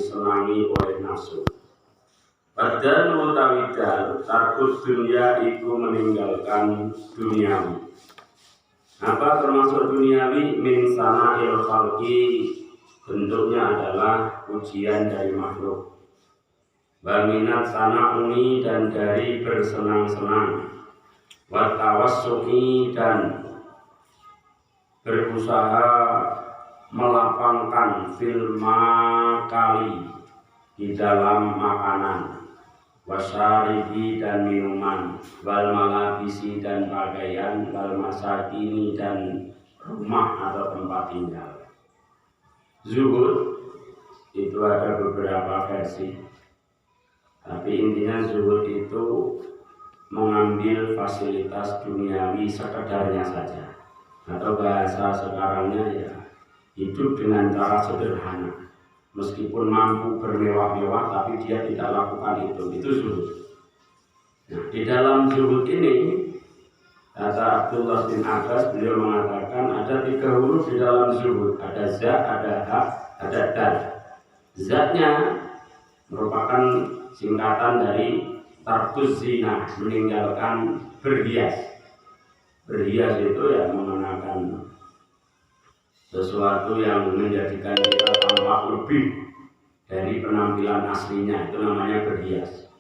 disenangi oleh nafsu. Padahal mutawidal takut dunia itu meninggalkan duniawi. Apa termasuk duniawi? Min sana'il khalqi, bentuknya adalah pujian dari makhluk. Wa minat sana'uni, dan dari bersenang-senang. Wa tawassuki, dan berusaha melapangkan fil makali, di dalam makanan, wasyaribi, dan minuman, wal malabisi, dan pakaian, wal masakini, dan rumah atau tempat tinggal. Zuhud itu ada beberapa versi, tapi intinya zuhud itu mengambil fasilitas duniawi sekedarnya saja, atau bahasa sekarangnya ya hidup dengan cara sederhana. Meskipun mampu bermewah-mewah, tapi dia tidak lakukan itu zuhud. Nah, di dalam zuhud ini, kata Abdullah bin Abbas, beliau mengatakan ada 3 huruf di dalam zuhud. Ada za, ada ha, ada dal. Zatnya merupakan singkatan dari tarkuz zina, meninggalkan berhias. Berhias itu ya mengenakan sesuatu yang menjadikan kita tampak lebih dari penampilan aslinya, itu namanya berhias.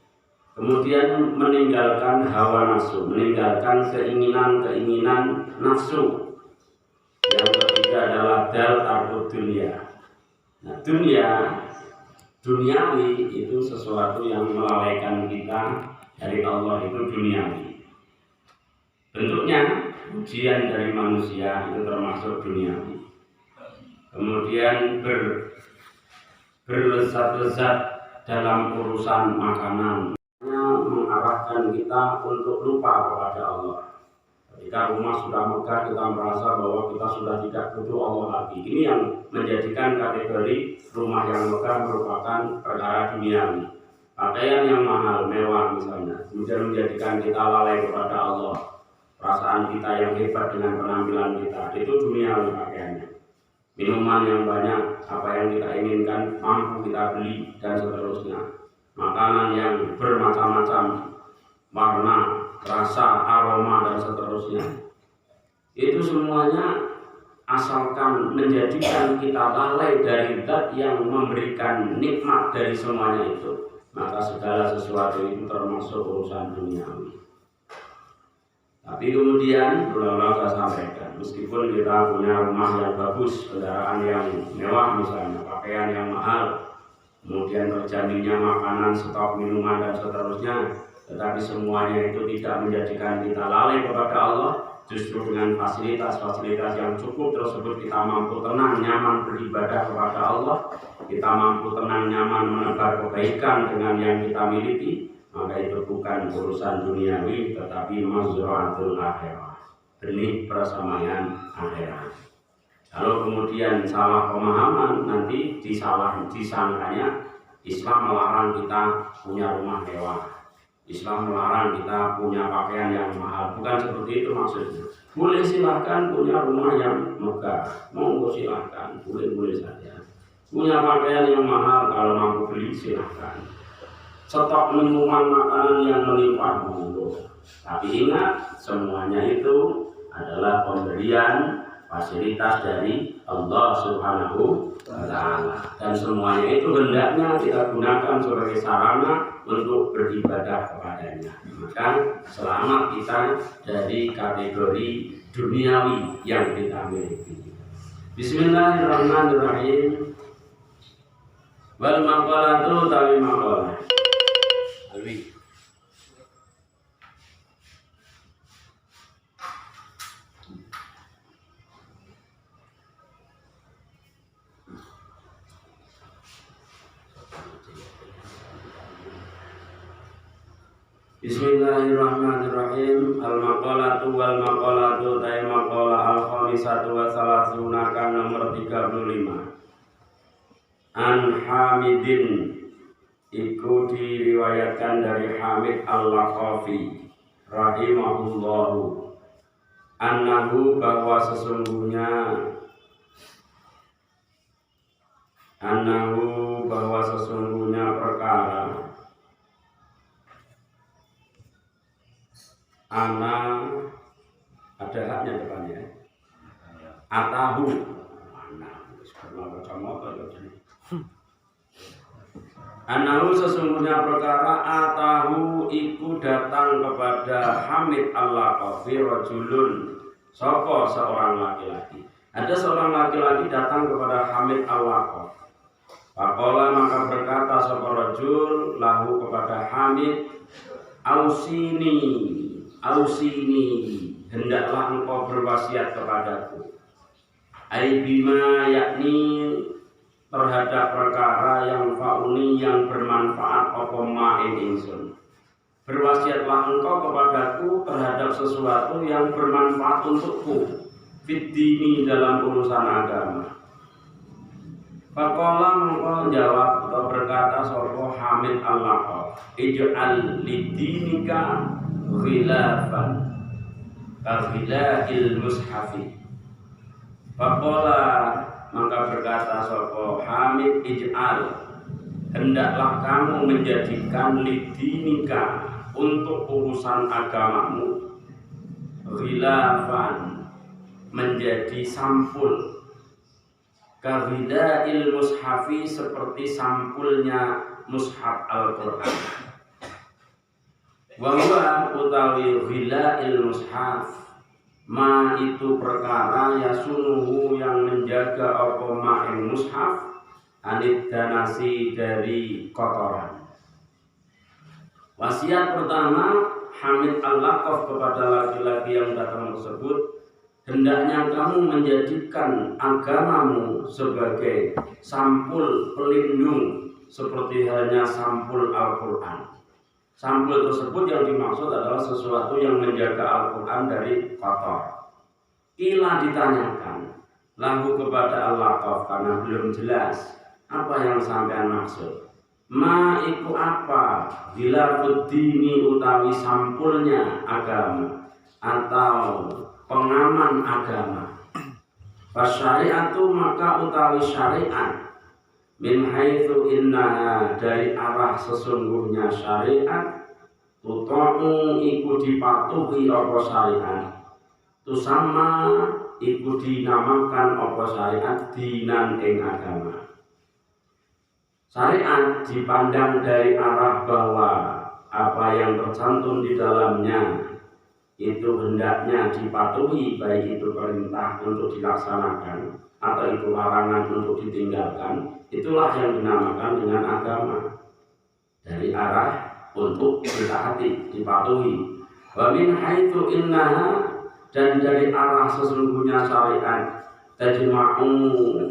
Kemudian meninggalkan hawa nafsu, meninggalkan keinginan-keinginan nafsu. Yang ketiga adalah dal tarkut dunia. Nah, duniawi itu sesuatu yang melalaikan kita dari Allah, itu duniawi. Bentuknya ujian dari manusia, itu termasuk duniawi. Kemudian berlezat-lezat dalam urusan makanan, mengarahkan kita untuk lupa kepada Allah. Ketika rumah sudah megah, kita merasa bahwa kita sudah tidak butuh Allah lagi. Ini yang menjadikan kategori rumah yang megah merupakan perkara duniawi. Pakaian yang mahal, mewah misalnya, kemudian menjadikan kita lalai kepada Allah. Perasaan kita yang hebat dengan penampilan kita, itu duniawi pakaiannya. Minuman yang banyak, apa yang kita inginkan mampu kita beli, dan seterusnya. Makanan yang bermacam-macam warna, rasa, aroma, dan seterusnya. Itu semuanya asalkan menjadikan kita lalai dari zat yang memberikan nikmat dari semuanya itu, maka segala sesuatu itu termasuk urusan duniawi. Tapi kemudian ulama saya sampaikan, meskipun kita punya rumah yang bagus, kendaraan yang mewah misalnya, pakaian yang mahal, kemudian terjaminnya makanan, stok minuman, dan seterusnya, tetapi semuanya itu tidak menjadikan kita lalai kepada Allah. Justru dengan fasilitas-fasilitas yang cukup tersebut kita mampu tenang, nyaman beribadah kepada Allah. Kita mampu tenang, nyaman menebar kebaikan dengan yang kita miliki. Maka itu bukan urusan duniawi, tetapi mazra'atul akhirah, benih persemaian akhirat. Kalau kemudian salah pemahaman, nanti disangkanya Islam melarang kita punya rumah mewah, Islam melarang kita punya pakaian yang mahal. Bukan seperti itu maksudnya. Boleh silahkan punya rumah yang megah, monggo silahkan, boleh-boleh saja. Punya pakaian yang mahal, kalau mampu beli silahkan. Stok minuman, makanan yang melimpah, monggo. Tapi ingat, semuanya itu adalah pemberian fasilitas dari Allah Subhanahu wa Ta'ala, dan semuanya itu hendaknya kita gunakan sebagai sarana untuk beribadah kepadanya. Maka selamat kita dari kategori duniawi yang kita miliki. Bismillahirrahmanirrahim. Wal maqalatu tawi maqalah. Bismillahirrahmanirrahim. Al-maqalatu wal maqalatu ta'i maqalah al-khamisatu wa salasuna, kan nomor 35. An Hamidin, iku diriwayatkan dari Hamid al-Laqafi rahimahullahu, annahu, bahwa sesungguhnya ana ada haknya depannya. Atahu ana karena kacamata jadi. Anahu sesungguhnya perkara atahu iku datang kepada Hamid al-Laqafi rajulun sapa seorang laki-laki. Ada seorang laki-laki datang kepada Hamid al-Laqafi. Faqala maka berkata sapa rajul lahu kepada Hamid, ausini hendaklah engkau berwasiat kepadaku. Ai bima yakni terhadap perkara yang fauni yang bermanfaat apa ma'in insun. Berwasiatlah engkau kepadaku terhadap sesuatu yang bermanfaat untukku fiddini dalam urusan agama. Faqala engkau jawab atau berkata sapa Hamid al-Laqafi, ij'al lidinika khilafan kahilahil mushafi. Faqala maka berkata sapa Hamid, ij'al hendaklah kamu menjadikan lidinika untuk urusan agamamu khilafan menjadi sampul kahidahil mushafi seperti sampulnya mushaf Al-Quran. Wa huwa utawi khilahil mushaf ma itu perkara yasunuhu yang menjaga apa ma'ing mushaf anid danasi dari kotoran. Wasiat pertama Hamid al-Laqafi kepada laki-laki yang datang tersebut, hendaknya kamu menjadikan agamamu sebagai sampul pelindung seperti halnya sampul Al-Quran. Sampul tersebut yang dimaksud adalah sesuatu yang menjaga Al-Quran dari kotor. Ila ditanyakan lahu kepada al-Laqafi karena belum jelas apa yang sampean maksud. Ma iku apa? Bila dini utawi sampulnya agama atau pengaman agama. Fasyari'atu maka utawi syariat min haitsu innaha dari arah sesungguhnya syariat tuta'u iku dipatuhi apa syariat tu sama iku dinamakan apa syariat dinan ing agama. Syariat dipandang dari arah bahwa apa yang tercantum di dalamnya itu hendaknya dipatuhi, baik itu perintah untuk dilaksanakan atau itu larangan untuk ditinggalkan. Itulah yang dinamakan dengan agama. Dari arah untuk ditaati, dipatuhi. Wa min haitsu innaha dan dari arah sesungguhnya syariat tajma'u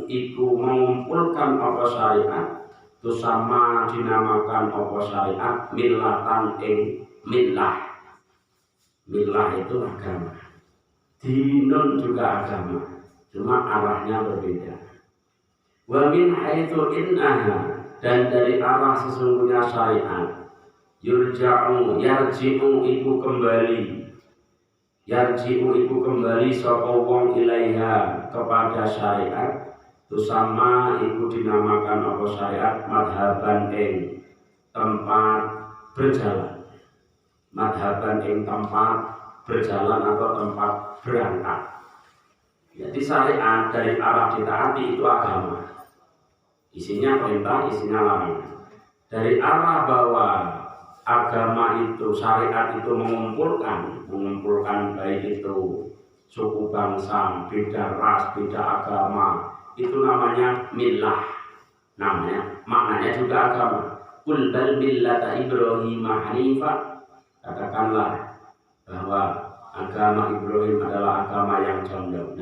iku mengumpulkan apa syariat itu sama dinamakan apa syariat millatan ing millah. Millah itu agama. Dinun juga agama, cuma arahnya berbeda. Wa min haitsu innaha dan dari arah sesungguhnya syariat yarji'u iku kembali sapa wong ilaiha kepada syariat itu sama iku dinamakan apa syariat madhaban ing tempat berjalan. Madhaban ing tempat berjalan atau tempat berangkat. Jadi syariat dari arah ditaati itu agama. Isinya perintah, isinya larangan. Dari arah bahwa agama itu, syariat itu mengumpulkan baik itu suku bangsa, beda ras, beda agama, itu namanya millah. Maknanya juga agama. Qul bal millata Ibrahim hanifa, katakanlah bahwa agama Ibrahim adalah agama yang condong.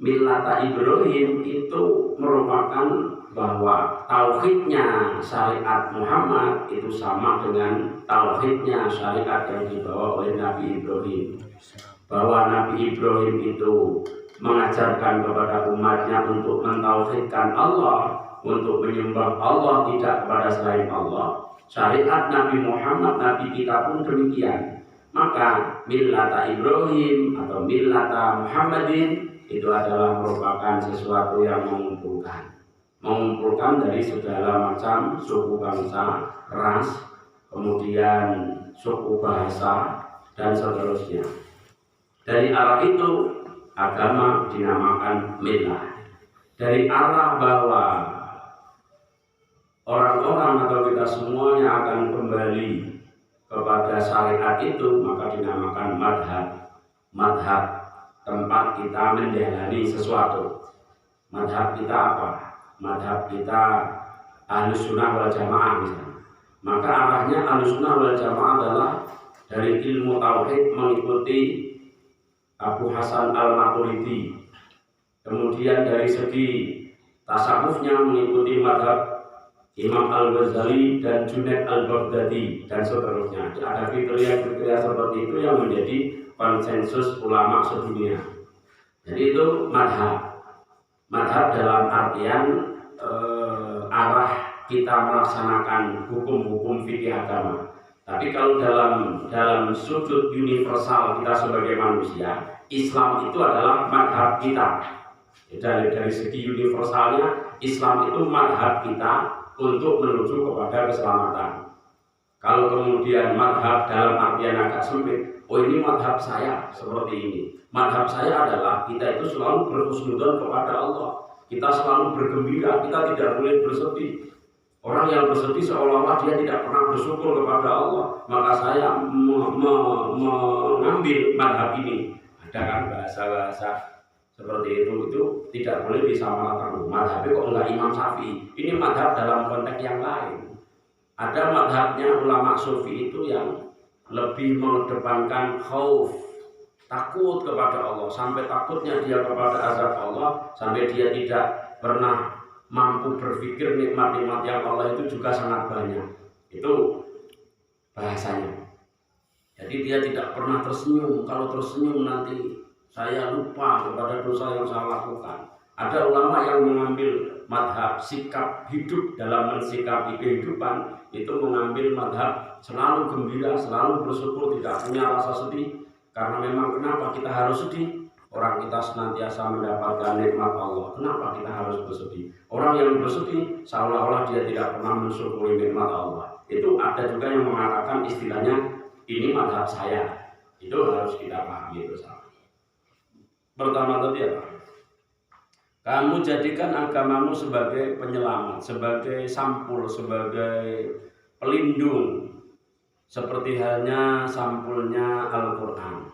Millata Ibrahim itu merupakan bahwa tauhidnya syariat Muhammad itu sama dengan tauhidnya syariat yang dibawa oleh Nabi Ibrahim. Bahwa Nabi Ibrahim itu mengajarkan kepada umatnya untuk mentauhidkan Allah, untuk menyembah Allah tidak kepada selain Allah. Syariat Nabi Muhammad, Nabi kita pun demikian. Maka millata Ibrahim atau millata Muhammadin itu adalah merupakan sesuatu yang mengumpulkan dari segala macam suku bangsa, ras, kemudian suku bahasa, dan seterusnya. Dari arah itu agama dinamakan millah. Dari arah bahwa orang-orang atau kita semuanya akan kembali kepada syariat itu, maka dinamakan madhab. Madhab tempat kita menjalani sesuatu. Madhab kita apa? Madhab kita Ahlus Sunnah wal Jamaah misalnya. Maka arahnya Ahlus Sunnah wal Jamaah adalah dari ilmu tauhid mengikuti Abu Hasan al-Maturidi. Kemudian dari segi tasawufnya mengikuti madhab Imam Al-Ghazali dan Junaid Al-Baghdadi dan seterusnya. Ada kriteria-kriteria seperti itu yang menjadi konsensus ulama sedunia. Jadi itu madhab. Madhab dalam artian arah kita melaksanakan hukum-hukum fikih agama. Tapi kalau dalam sudut universal kita sebagai manusia, Islam itu adalah madhab kita. Dari segi universalnya, Islam itu madhab kita untuk menuju kepada keselamatan. Kalau kemudian madhab dalam artian agak sempit, oh ini madhab saya seperti ini. Madhab saya adalah kita itu selalu berhusnudzon kepada Allah. Kita selalu bergembira, kita tidak boleh bersedih. Orang yang bersedih seolah-olah dia tidak pernah bersyukur kepada Allah. Maka saya mengambil madhab ini. Ada kan bahasa-bahasa seperti itu tidak boleh disamaratakan. Madhabnya kok enggak Imam Syafi'i? Ini madhab dalam konteks yang lain. Ada madhabnya ulama sufi itu yang lebih mengedepankan khauf, takut kepada Allah, sampai takutnya dia kepada azab Allah, sampai dia tidak pernah mampu berpikir nikmat-nikmat yang Allah itu juga sangat banyak. Itu bahasanya. Jadi dia tidak pernah tersenyum. Kalau tersenyum nanti saya lupa kepada dosa yang saya lakukan. Ada ulama yang mengambil madhab sikap hidup dalam mensikapi kehidupan, itu mengambil madhab selalu gembira, selalu bersyukur, tidak punya rasa sedih. Karena memang kenapa kita harus sedih? Orang kita senantiasa mendapatkan nikmat Allah. Kenapa kita harus bersedih? Orang yang bersedih seolah-olah dia tidak pernah mensyukuri nikmat Allah. Itu ada juga yang mengatakan istilahnya ini madhab saya. Itu harus kita pahami bersama. Pertama tadi apa? Kamu jadikan agamamu sebagai penyelamat, sebagai sampul, sebagai pelindung, seperti halnya sampulnya Al-Quran.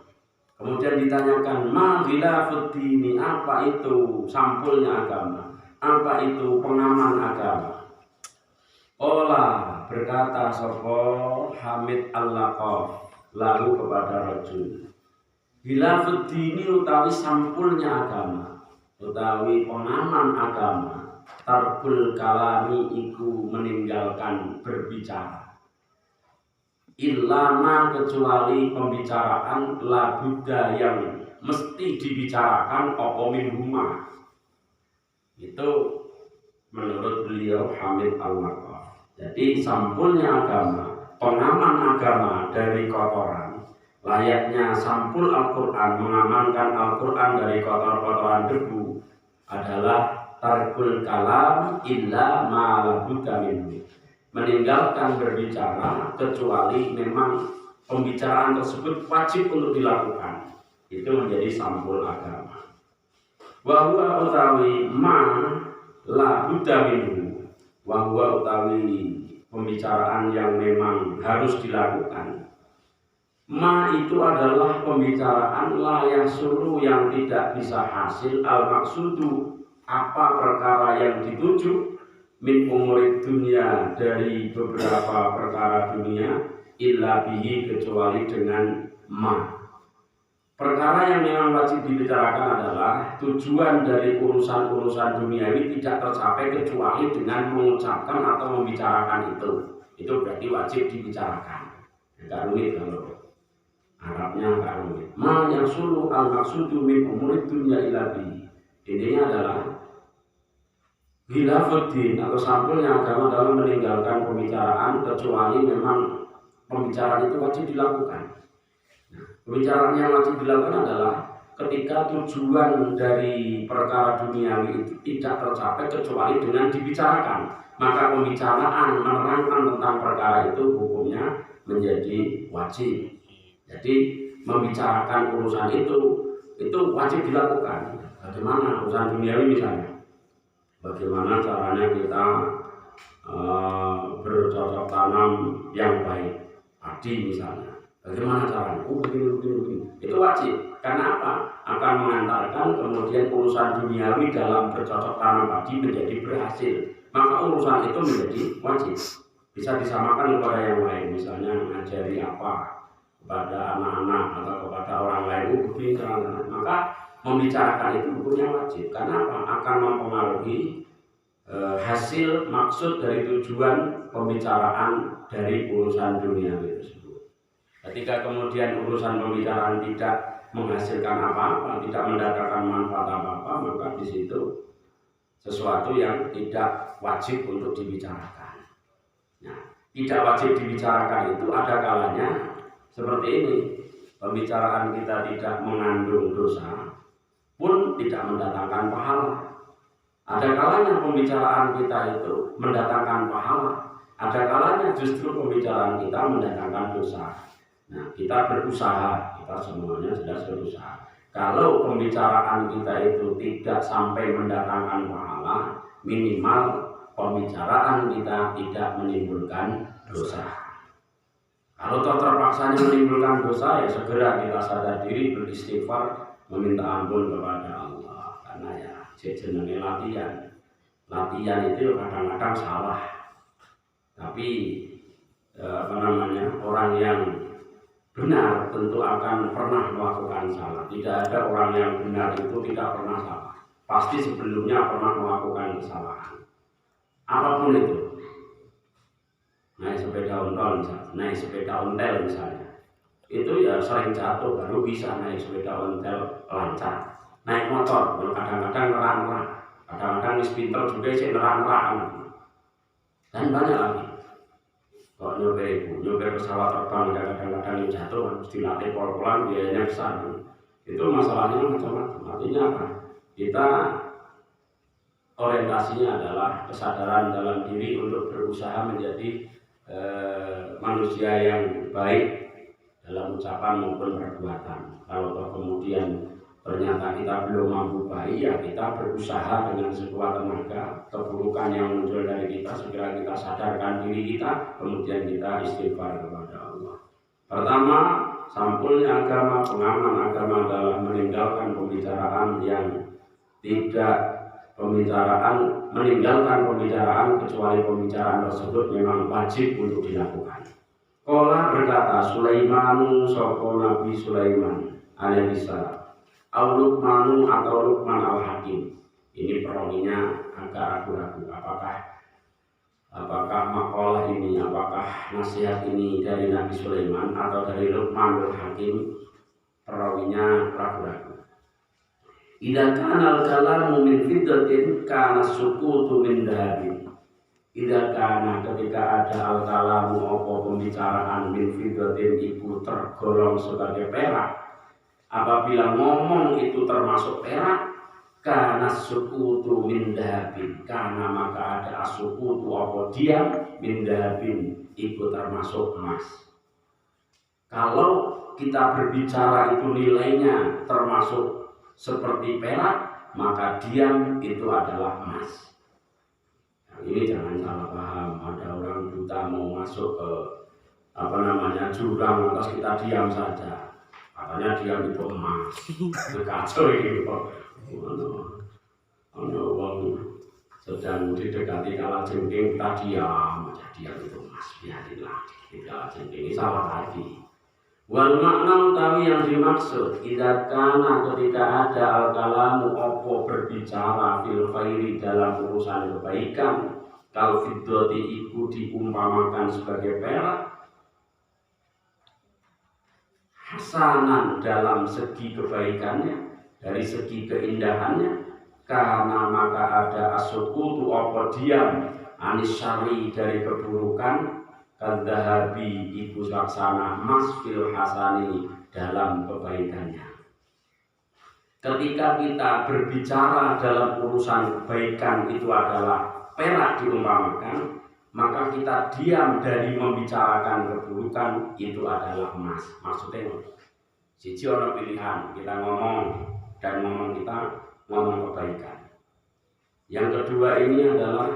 Kemudian ditanyakan, ma khilafud dini, apa itu sampulnya agama? Apa itu pengaman agama? Ola berkata sapa Hamid Al-Laqaf lalu kepada rajul, khilafud dini utawi sampulnya agama, utawi pengaman agama, tarbul kalami iku meninggalkan berbicara. Ilama kecuali pembicaraan la budda yang mesti dibicarakan opo minhuma. Itu menurut beliau Hamid Al-Laqaf. Jadi sampulnya agama, pengaman agama dari kotoran, layaknya sampul Al-Quran mengamankan Al-Quran dari kotor-kotoran debu adalah tarkul kalam illa ma la budda minhu. Meninggalkan berbicara kecuali memang pembicaraan tersebut wajib untuk dilakukan. Itu menjadi sampul agama. Wa huwa utawi ma la budda minhu. Wa huwa utawi pembicaraan yang memang harus dilakukan. Ma itu adalah pembicaraan la yang suruh yang tidak bisa hasil al maksudu, apa perkara yang dituju min umurid dunia, dari beberapa perkara dunia, illa bihi kecuali dengan ma. Perkara yang memang wajib dibicarakan adalah tujuan dari urusan-urusan duniawi tidak tercapai kecuali dengan mengucapkan atau membicarakan itu. Itu berarti wajib dibicarakan. Enggak rumit kalau Arabnya enggak rumit. Ma yang suluh al maksudu min umurid dunia illa bihi. Intinya adalah Khilafuddin atau sampulnya agama dalam meninggalkan pembicaraan kecuali memang pembicaraan itu wajib dilakukan. Nah, pembicaraan yang wajib dilakukan adalah ketika tujuan dari perkara duniawi itu tidak tercapai kecuali dengan dibicarakan, maka pembicaraan menerangkan tentang perkara itu hukumnya menjadi wajib. Jadi membicarakan urusan itu wajib dilakukan. Bagaimana urusan duniawi misalnya, bagaimana caranya kita bercocok tanam yang baik, padi misalnya. Bagaimana caranya? Begini. Itu wajib. Karena apa? Akan mengantarkan kemudian urusan duniawi dalam bercocok tanam padi menjadi berhasil. Maka urusan itu menjadi wajib. Bisa disamakan kepada yang lain, misalnya mengajari apa kepada anak-anak atau kepada orang lain, begini caranya. Maka membicarakan itu hukumnya wajib. Karena apa? Akan mempengaruhi hasil maksud dari tujuan pembicaraan dari urusan dunia tersebut. Ketika kemudian urusan pembicaraan tidak menghasilkan apa-apa, tidak mendatangkan manfaat apa-apa, maka di situ sesuatu yang tidak wajib untuk dibicarakan. Nah, tidak wajib dibicarakan itu ada kalanya seperti ini. Pembicaraan kita tidak mengandung dosa pun tidak mendatangkan pahala. Ada kalanya pembicaraan kita itu mendatangkan pahala, ada kalanya justru pembicaraan kita mendatangkan dosa. Nah, kita berusaha, kita semuanya jelas berusaha. Kalau pembicaraan kita itu tidak sampai mendatangkan pahala, minimal pembicaraan kita tidak menimbulkan dosa. Kalau terpaksanya menimbulkan dosa, ya segera kita sadar diri, beristighfar, meminta ampun kepada Allah. Karena ya jenenge latihan itu kadang-kadang salah, tapi orang yang benar tentu akan pernah melakukan salah. Tidak ada orang yang benar itu tidak pernah salah, pasti sebelumnya pernah melakukan kesalahan apapun itu. Naik sepeda ontel misalnya, itu ya sering jatuh, baru bisa naik sepeda ontel lancar. Naik motor, kadang-kadang nerang-nerang, kadang-kadang pinter juga sih nerang-nerang, dan banyak lagi. Kok nyobain pesawat terbang, kadang-kadang jatuh, harus dilatih pol-polan, biayanya besar. Itu masalahnya macam-macam. Artinya apa? Kita orientasinya adalah kesadaran dalam diri untuk berusaha menjadi manusia yang baik dalam ucapan maupun perbuatan. Kalau kemudian ternyata kita belum mampu baik, ya kita berusaha dengan sekuat tenaga. Keburukan yang muncul dari kita segera kita sadarkan diri kita, kemudian kita istighfar kepada Allah. Pertama, sampulnya agama, pengaman agama dalam meninggalkan pembicaraan yang tidak meninggalkan pembicaraan kecuali pembicaraan tersebut memang wajib untuk dilakukan. Qala berkata Sulaimanu sapa Nabi Sulaiman alaihi salam, Lukmanu atau Lukman al-Hakim. Ini perawinya agak ragu-ragu apakah makalah ini, apakah nasihat ini dari Nabi Sulaiman atau dari Lukman al-Hakim. Perawinya ragu-ragu. Idza kana al-kalamu min fiddatin kana sukutu min dhahabin. Idza kana ketika ada al-kalamu apa pembicaraan min fiddatin iku tergolong sebagai perak. Apabila ngomong itu termasuk perak, kana sukutu min dhahabin. Kana maka ada asukutu apa diam min dhahabin iku termasuk emas. Kalau kita berbicara itu nilainya termasuk seperti perak, maka diam itu adalah emas. Nah, ini jangan salah paham. Ada orang buta mau masuk ke jurang, lantas kita diam saja, katanya diam itu emas. Itu kacau ini kok. Ada orang sedang didekati kalajengking, kita diam aja, diam itu emas, biarinlah. Kalajengking ini salah lagi. Wal makna utawi yang dimaksud idza kana ketika ada al-kalamu opo berbicara fil khairi dalam urusan kebaikan, kal fiddati iku diumpamakan sebagai perak, hasanan dalam segi kebaikannya, dari segi keindahannya, karena maka ada asukutu opo diam anis syari dari keburukan, kadzahabi iku laksana emas fil hasani dalam kebaikannya. Ketika kita berbicara dalam urusan kebaikan itu adalah perak diumpamakan, maka kita diam dari membicarakan keburukan, itu adalah emas. Maksudnya siji ono pilihan, kita ngomong dan ngomong kita ngomong kebaikan. Yang kedua ini adalah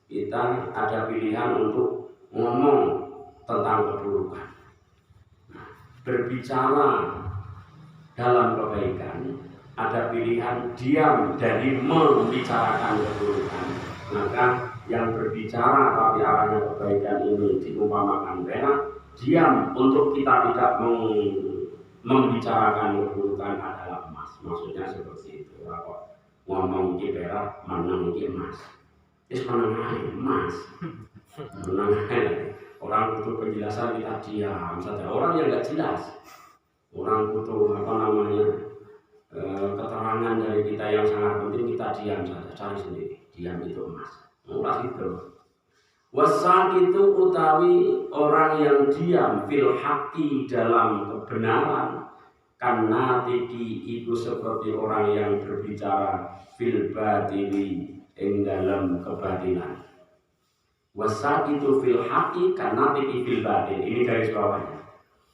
kita ada pilihan untuk ngomong tentang keburukan. Nah, berbicara dalam kebaikan, ada pilihan diam dari membicarakan keburukan. Maka yang berbicara tapi arahnya kebaikan ini diumpamakan benar, diam untuk kita tidak membicarakan keburukan adalah emas. Maksudnya seperti itu. Kok ngomong iki perak, menang iki emas. Wis menang ae emas. Menang ae. Orang butuh penjelasan kita diam saja. Orang yang enggak jelas, orang butuh keterangan dari kita yang sangat penting, kita diam saja, cari sendiri. Diam itu emas. Murah itu. Wasak itu utawi orang yang diam fil haqi dalam kebenaran, karena tiki itu seperti orang yang berbicara fil batili ing dalam kebatilan. Wasak itu fil haqi karena tiki fil batil. Ini garis bawahnya.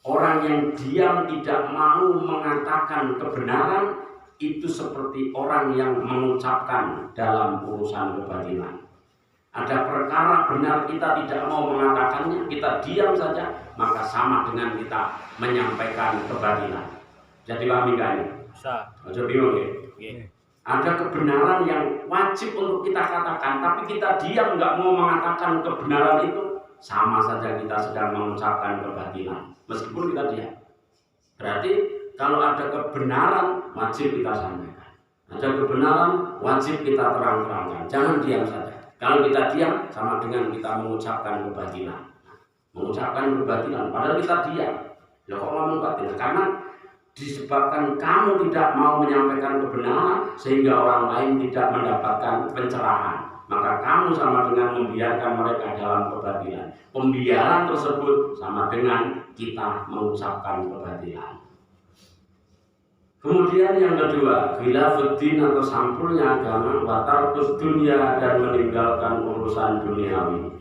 Orang yang diam tidak mau mengatakan kebenaran itu seperti orang yang mengucapkan dalam urusan kebatilan. Ada perkara benar kita tidak mau mengatakannya, kita diam saja, maka sama dengan kita menyampaikan kebatilan. Jadi paham enggak ini? Aja bingung ya? Ada kebenaran yang wajib untuk kita katakan, tapi kita diam nggak mau mengatakan kebenaran itu, sama saja kita sedang mengucapkan kebatilan, meskipun kita diam. Berarti kalau ada kebenaran wajib kita sampaikan, ada kebenaran wajib kita terang-terangkan, jangan diam saja. Kalau kita diam sama dengan kita mengucapkan kebatilan. Mengucapkan kebatilan padahal kita diam. Ya kok ngomong kebatilan? Karena disebabkan kamu tidak mau menyampaikan kebenaran sehingga orang lain tidak mendapatkan pencerahan. Maka kamu sama dengan membiarkan mereka dalam kebatilan. Pembiaran tersebut sama dengan kita mengucapkan kebatilan. Kemudian yang kedua, khilafuddin atau sampulnya agama, watarkus dunia dan meninggalkan urusan duniawi.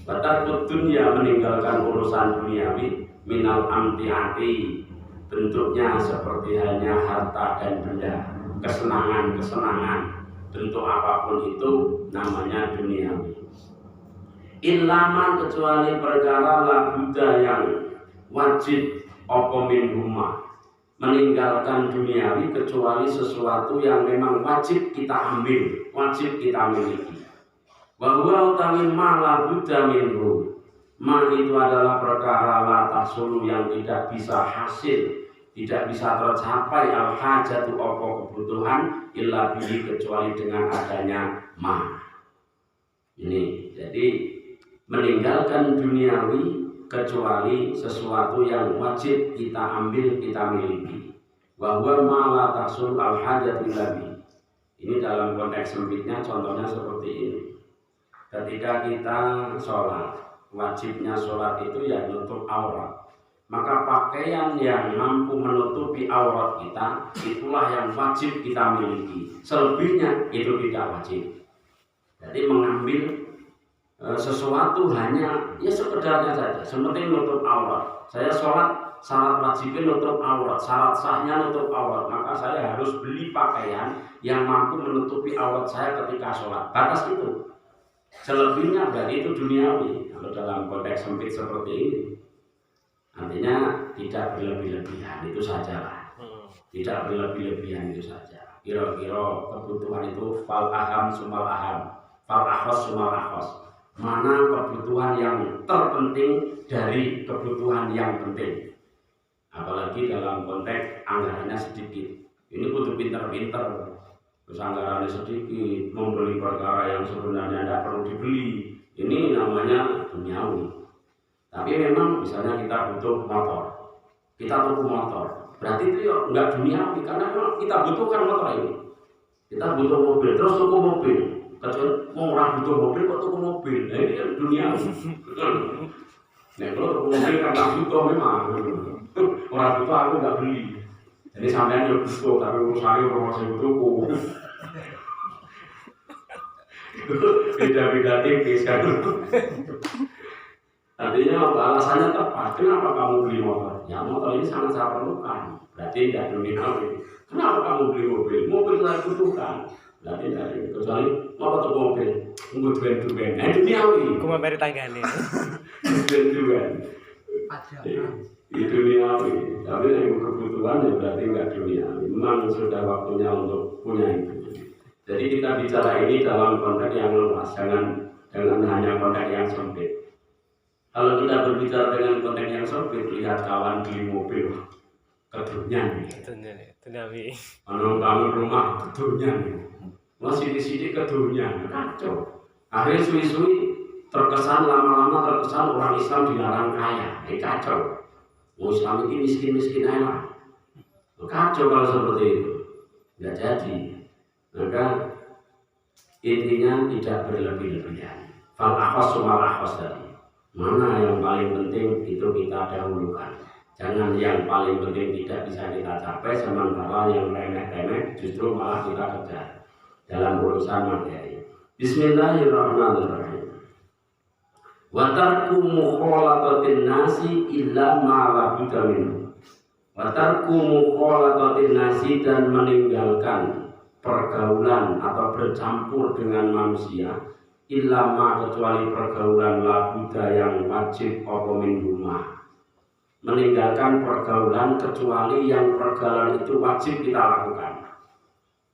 Watarkus dunia meninggalkan urusan duniawi, minal amtiati, bentuknya seperti halnya harta dan benda, kesenangan-kesenangan, bentuk apapun itu namanya duniawi. Illama kecuali perkara labuda yang wajib opo min huma, meninggalkan duniawi kecuali sesuatu yang memang wajib kita ambil, wajib kita miliki. Bahwa utawi ma la budda minhu, ma itu adalah perkara la tahsulu yang tidak bisa hasil, tidak bisa tercapai al hajatu apa kebutuhan illa bihi kecuali dengan adanya ma. Ini jadi meninggalkan duniawi kecuali sesuatu yang wajib kita ambil, kita miliki. Bahwa malah tahsul al hajat ilahi. Ini dalam konteks sempitnya, contohnya seperti ini. Ketika kita sholat, wajibnya sholat itu ya nutup aurat. Maka pakaian yang mampu menutupi aurat kita, itulah yang wajib kita miliki. Selebihnya itu tidak wajib. Jadi mengambil sesuatu hanya ya sekedarnya saja, seperti nutup aurat. Saya sholat, syarat wajibnya nutup aurat, syarat sahnya nutup aurat, maka saya harus beli pakaian yang mampu menutupi aurat saya ketika sholat. Batas itu. Selebihnya berarti itu duniawi. Kalau dalam konteks sempit seperti ini, artinya tidak berlebih-lebihan, itu sajalah. Tidak berlebih-lebihan, itu saja. Kira-kira kebutuhan itu fal aham sumal aham, fal akhos sumal akhos. Mana kebutuhan yang terpenting dari kebutuhan yang penting. Apalagi dalam konteks anggarannya sedikit. Ini butuh pinter-pinter. Terus anggarannya sedikit, membeli perkara yang sebenarnya tidak perlu dibeli. Ini namanya duniawi. Tapi memang misalnya kita butuh motor, kita tuku motor, berarti itu ya enggak duniawi karena kita butuhkan motor ini. Kita butuh mobil, terus tuku mobil. Kecuali mau orang butuh mobil kok tuku mobil, nah ini kan duniawi. Nah kalau tuku mobil karena butuh memang, orang butuh aku enggak beli. Jadi sampean yo butuh, tapi urusannya orang masih butuhku. Beda-beda tipis kan. Artinya apa? Alasannya tepat. Kenapa kamu beli motor? Ya motor ini sangat saya perlukan. Berarti tidak duniawi. Kenapa kamu beli mobil? Mobil saya butuhkan. Berarti tidak duniawi. Kecuali mau tuh mobil, tunggu duben. Duniawi. Aku memberi tanggane. Duben. Itu duniawi. Tapi yang kebutuhan ya berarti tidak duniawi. Memang sudah waktunya untuk punya itu. Jadi kita bicara ini dalam konteks yang luas, jangan hanya konteks yang sempit. Kalau kita berbicara dengan konteks yang sempit, lihat kawan beli mobil, kedunyan. Duniawi. Kalau bangun rumah, kedunyan. Masih di sini kedunyan, kacau. Akhirnya suwi-suwi lama-lama terkesan orang Islam dilarang kaya, kacau. Islam ini miskin-miskin aja. Kacau kalau seperti itu, nggak jadi. Maka intinya tidak berlebih-lebihan. Fal akhwas wal akhwas tadi. Mana yang paling penting itu kita dahulukan. Jangan yang paling penting tidak bisa kita capai, sementara yang remeh-remeh justru malah kita kejar dalam urusan materi. Bismillahirrahmanirrahim. Wa tarku mukhalatatin nasi illa ma la budda minhu. Wa tarku mukhalatatin nasi, dan meninggalkan pergaulan atau bercampur dengan manusia, ilama kecuali pergaulan labuda yang wajib apa minhuma. Meninggalkan pergaulan kecuali yang pergaulan itu wajib kita lakukan.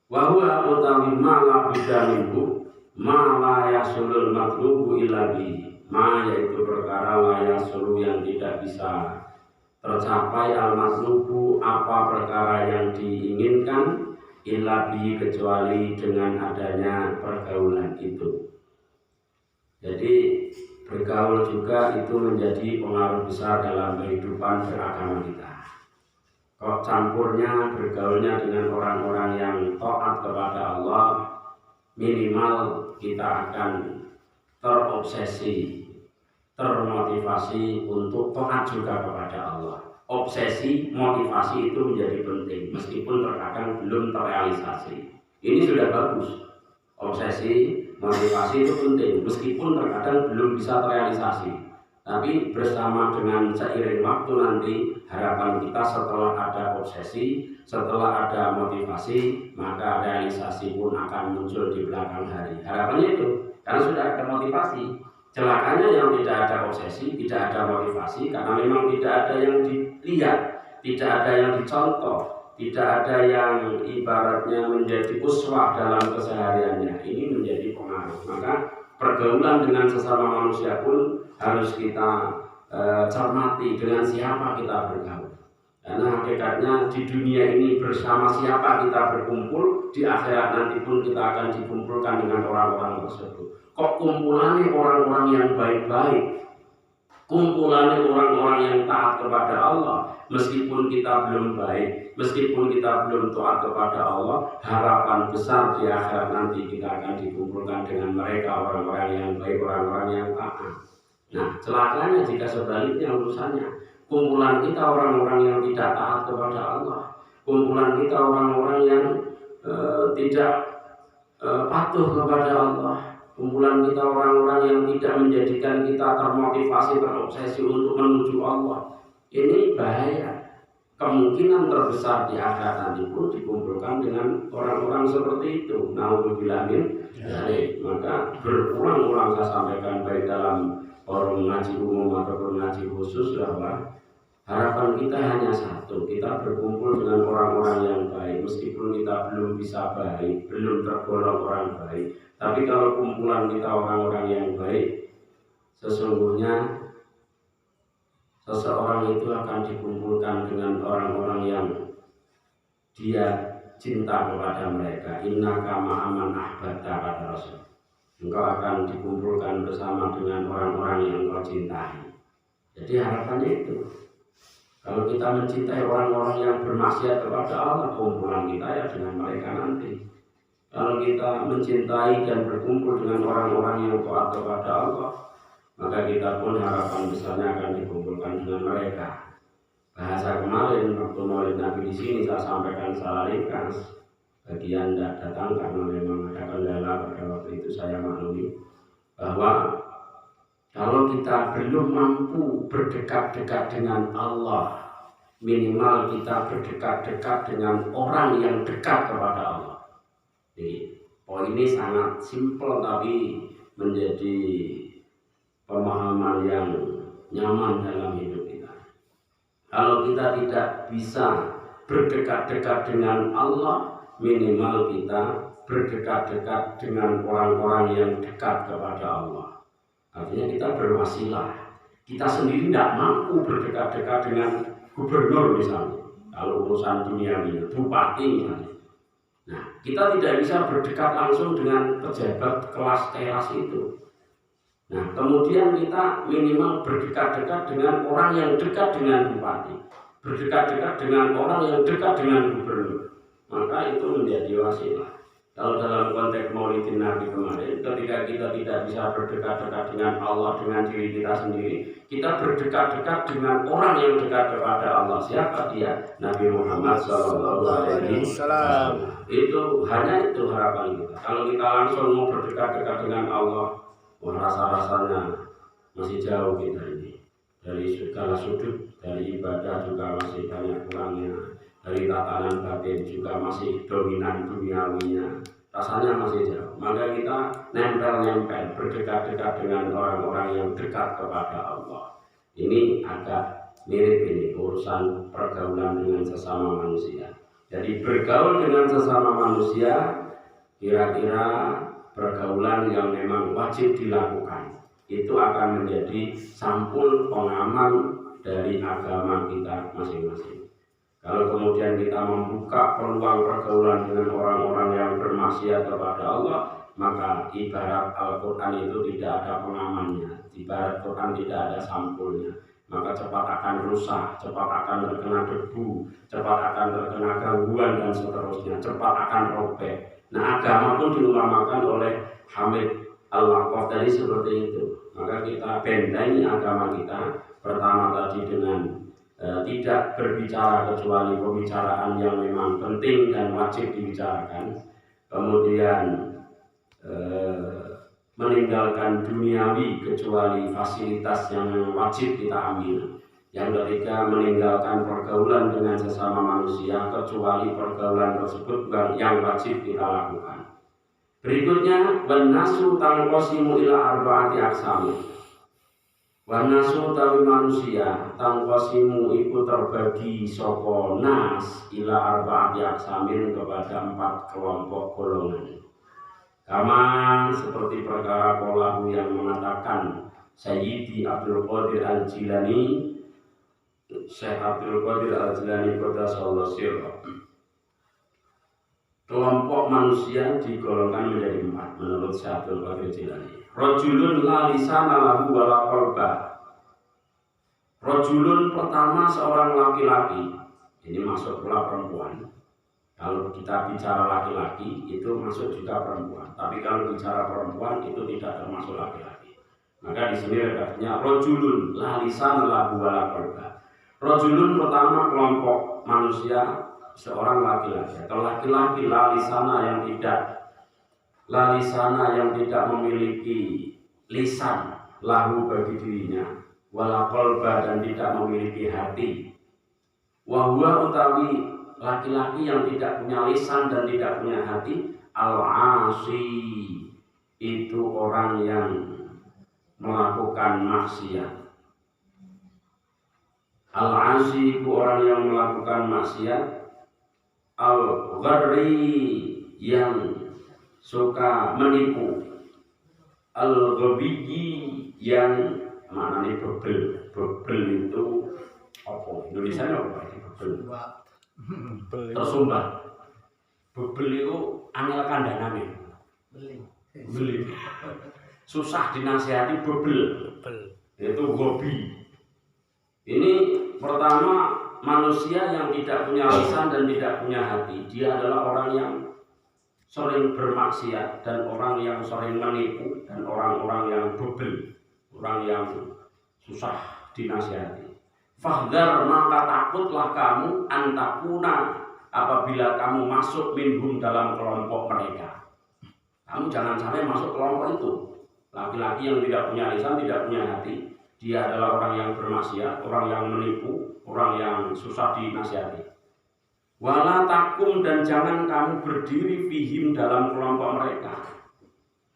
Wa huwa utawi ma labuda minhu ma la yasulul matlubu illa bi. Ma yaitu perkara la yasulu yang tidak bisa tercapai, al matlubu apa perkara yang diinginkan, illa bi kecuali dengan adanya pergaulan itu. Jadi bergaul juga itu menjadi pengaruh besar dalam kehidupan beragama kita. Kok campurnya bergaulnya dengan orang-orang yang taat kepada Allah, minimal kita akan terobsesi, termotivasi untuk taat juga kepada Allah. Obsesi, motivasi itu menjadi penting meskipun terkadang belum terrealisasi. Ini sudah bagus. Obsesi, motivasi itu penting meskipun terkadang belum bisa terrealisasi. Tapi bersama dengan seiring waktu nanti, harapan kita setelah ada obsesi, setelah ada motivasi, maka realisasi pun akan muncul di belakang hari. Harapannya itu, karena sudah ada motivasi. Celakanya yang tidak ada obsesi, tidak ada motivasi, karena memang tidak ada yang dilihat, tidak ada yang dicontoh, tidak ada yang ibaratnya menjadi uswah dalam kesehariannya. Ini menjadi pengaruh. Maka pergaulan dengan sesama manusia pun harus kita cermati dengan siapa kita bergaul. Karena hakikatnya di dunia ini bersama siapa kita berkumpul, di akhirat nanti pun kita akan dikumpulkan dengan orang-orang tersebut. Kok kumpulannya orang-orang yang baik-baik, kumpulannya orang-orang yang taat kepada Allah. Meskipun kita belum baik, meskipun kita belum taat kepada Allah, harapan besar di akhirat nanti kita akan dikumpulkan dengan mereka, orang-orang yang baik, orang-orang yang taat. Nah, celakanya jika sebaliknya urusannya, kumpulan kita orang-orang yang tidak taat kepada Allah, kumpulan kita orang-orang yang tidak patuh kepada Allah, kumpulan kita orang-orang yang tidak menjadikan kita termotivasi, terobsesi untuk menuju Allah. Ini bahaya. Kemungkinan terbesar di akhirat nanti pun dikumpulkan dengan orang-orang seperti itu. Nauzubillah min dzalik. Maka berulang-ulang saya sampaikan baik dalam forum ngaji umum ataupun ngaji khusus bahwa harapan kita hanya satu, kita berkumpul dengan orang-orang yang baik. Meskipun kita belum bisa baik, belum tergolong orang baik, tapi kalau kumpulan kita orang-orang yang baik, sesungguhnya seseorang itu akan dikumpulkan dengan orang-orang yang dia cinta kepada mereka. Innaka ma'aman ahbabta, kata Rasul. Engkau akan dikumpulkan bersama dengan orang-orang yang engkau cintai. Jadi harapannya itu, kalau kita mencintai orang-orang yang bermaksiat kepada Allah, kumpulan kita ya dengan mereka nanti. Kalau kita mencintai dan berkumpul dengan orang-orang yang taat kepada Allah, maka kita pun harapan besarnya akan dikumpulkan dengan mereka. Bahasa kemarin waktu Maulid Nabi di sini saya sampaikan secara ringkas bagian tidak datang karena memang ada kendala pada waktu itu, saya maklumi bahwa kalau kita belum mampu berdekat-dekat dengan Allah, minimal kita berdekat-dekat dengan orang yang dekat kepada Allah. Jadi poin ini sangat simpel tapi menjadi pemahaman yang nyaman dalam hidup kita. Kalau kita tidak bisa berdekat-dekat dengan Allah, minimal kita berdekat-dekat dengan orang-orang yang dekat kepada Allah. Artinya kita berwasilah. Kita sendiri tidak mampu berdekat-dekat dengan gubernur misalnya, kalau urusan duniawi, bupati misalnya. Nah, kita tidak bisa berdekat langsung dengan pejabat kelas teras itu. Nah, kemudian kita minimal berdekat-dekat dengan orang yang dekat dengan bupati, berdekat-dekat dengan orang yang dekat dengan gubernur. Maka itu menjadi wasilah. Kalau dalam konteks Maulidin Nabi kemarin, ketika kita tidak bisa berdekat-dekat dengan Allah, dengan diri kita sendiri, kita berdekat-dekat dengan orang yang dekat kepada Allah. Siapa dia? Nabi Muhammad SAW. Itu hanya itu harapan kita. Kalau kita langsung mau berdekat-dekat dengan Allah, rasa-rasanya masih jauh kita ini. Dari segala sudut, dari ibadah juga masih banyak kurangnya. Dari tatanan batin juga masih dominan duniawinya, rasanya masih jauh. Maka kita nempel-nempel, berdekat-dekat dengan orang-orang yang dekat kepada Allah. Ini agak mirip ini urusan pergaulan dengan sesama manusia. Jadi bergaul dengan sesama manusia kira-kira pergaulan yang memang wajib dilakukan. Itu akan menjadi sampul pengaman dari agama kita masing-masing. Kalau kemudian kita membuka peluang pergaulan dengan orang-orang yang bermaksiat kepada Allah, maka ibarat Al-Quran itu tidak ada pengamannya, ibarat Quran tidak ada sampulnya, maka cepat akan rusak, cepat akan terkena debu, cepat akan terkena gangguan dan seterusnya, cepat akan robek. Nah, agama pun diumpamakan oleh Hamid Al-Waqaf tadi seperti itu. Maka kita bentengi agama kita pertama tadi dengan tidak berbicara kecuali pembicaraan yang memang penting dan wajib dibicarakan. Kemudian meninggalkan duniawi kecuali fasilitas yang wajib kita ambil. Yang ketiga, meninggalkan pergaulan dengan sesama manusia kecuali pergaulan tersebut yang wajib kita lakukan. Berikutnya, wanasu tangkosimu ila arba'ati aqsami. Wanasu tawi manusia tangkosimu iku terbagi saka nas ila arba'ati aqsamin kepada 4 kelompok golongan. Kama seperti perkara qolahu yang mengatakan Sayyidi Abdul Qadir Al-Jilani, Syekh Abdul Qadir Al-Jilani qaddasallahu sirrahu. Kelompok manusia digolongkan menjadi 4 menurut Syekh Abdul Qadir Jilani. Rajulun la lisana lahu wa la qalba. Rajulun pertama seorang laki-laki. Ini masuk pula perempuan. Kalau kita bicara laki-laki itu masuk juga perempuan. Tapi kalau bicara perempuan itu tidak termasuk laki-laki. Maka di sini redaksinya rajulun la lisana lahu wa la qalba. Rajulun pertama kelompok manusia seorang laki-laki atau laki-laki la lisana yang tidak memiliki lisan lahu bagi dirinya, wala qalba dan tidak memiliki hati. Wa huwa utawi laki-laki yang tidak punya lisan dan tidak punya hati, al-asi itu orang yang melakukan maksiat. Al-asi itu orang yang melakukan maksiat. Al-gharri yang suka menipu. Al-ghabiyyi yang maknanya bebel. Bebel itu apa? Indonesia apa? Bebel. Tersumbat. Bebel itu angel kandhanane. Beli. Susah dinasihati bebel. Itu hobi. Ini pertama manusia yang tidak punya lisan dan tidak punya hati. Dia adalah orang yang sering bermaksiat dan orang yang sering menipu dan orang-orang yang bebel, orang yang susah dinasihati. Fahdar maka takutlah kamu antakuna apabila kamu masuk minhum dalam kelompok mereka. Kamu jangan sampai masuk kelompok itu. Laki-laki yang tidak punya lisan, tidak punya hati, dia adalah orang yang bermaksiat, orang yang menipu, orang yang susah dinasihati. Wala takum, dan jangan kamu berdiri fihim dalam kelompok mereka.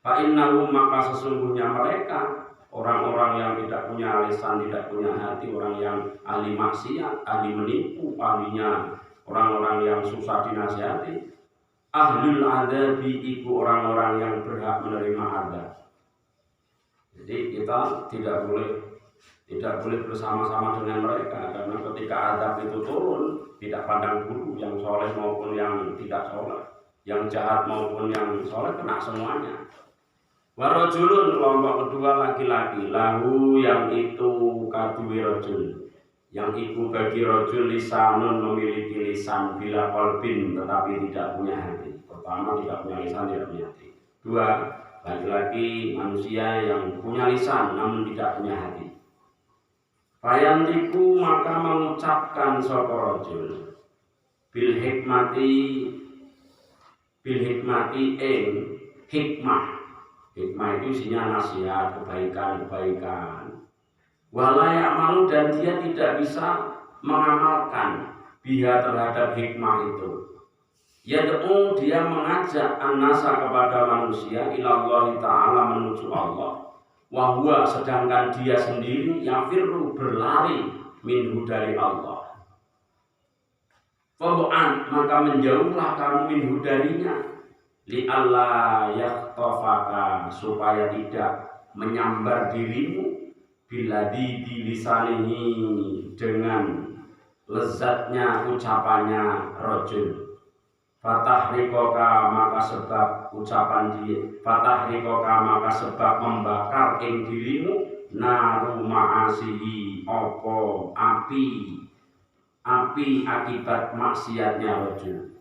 Fa innahum, maka sesungguhnya mereka orang-orang yang tidak punya lisan, tidak punya hati, orang yang ahli maksiat, ahli menipu, ahlinya orang-orang yang susah dinasihati. Ahlul adabi, iku orang-orang yang berhak menerima adab. Jadi kita tidak boleh bersama-sama dengan mereka, karena ketika adab itu turun, tidak pandang bulu, yang soleh maupun yang tidak soleh, yang jahat maupun yang soleh, kena semuanya. Warajulun, kelompok kedua laki-laki, lahu yang itu kadui rajul, yang itu bagi rajul lisanun, memiliki lisan, bila qalbin, tetapi tidak punya hati. Pertama, tidak punya lisan, tidak punya hati. Dua, laki-laki manusia yang punya lisan namun tidak punya hati. Fayantiku, maka mengucapkan sapa rajul bil hikmati ing hikmah. Hikmah itu isinya nasihat, kebaikan. Walayak malu, dan dia tidak bisa mengamalkan biha terhadap hikmah itu. Yad'u, dia mengajak an-nasa kepada manusia ilallahi ta'ala, menuju Allah. Wahwa, sedangkan dia sendiri yafirru, berlari minhu, dari Allah. Fabu'an, maka menjauhlah kamu minhu, darinya. Li'alla yakhtofaka, supaya tidak menyambar dirimu biladi bilisanihi, dengan lezatnya ucapannya rajul. Fatahrikoka, maka sebab ucapan dia, fatahrikoka, maka sebab membakar ing dirimu, naru ma'asihi, opo api akibat maksiatnya rajul.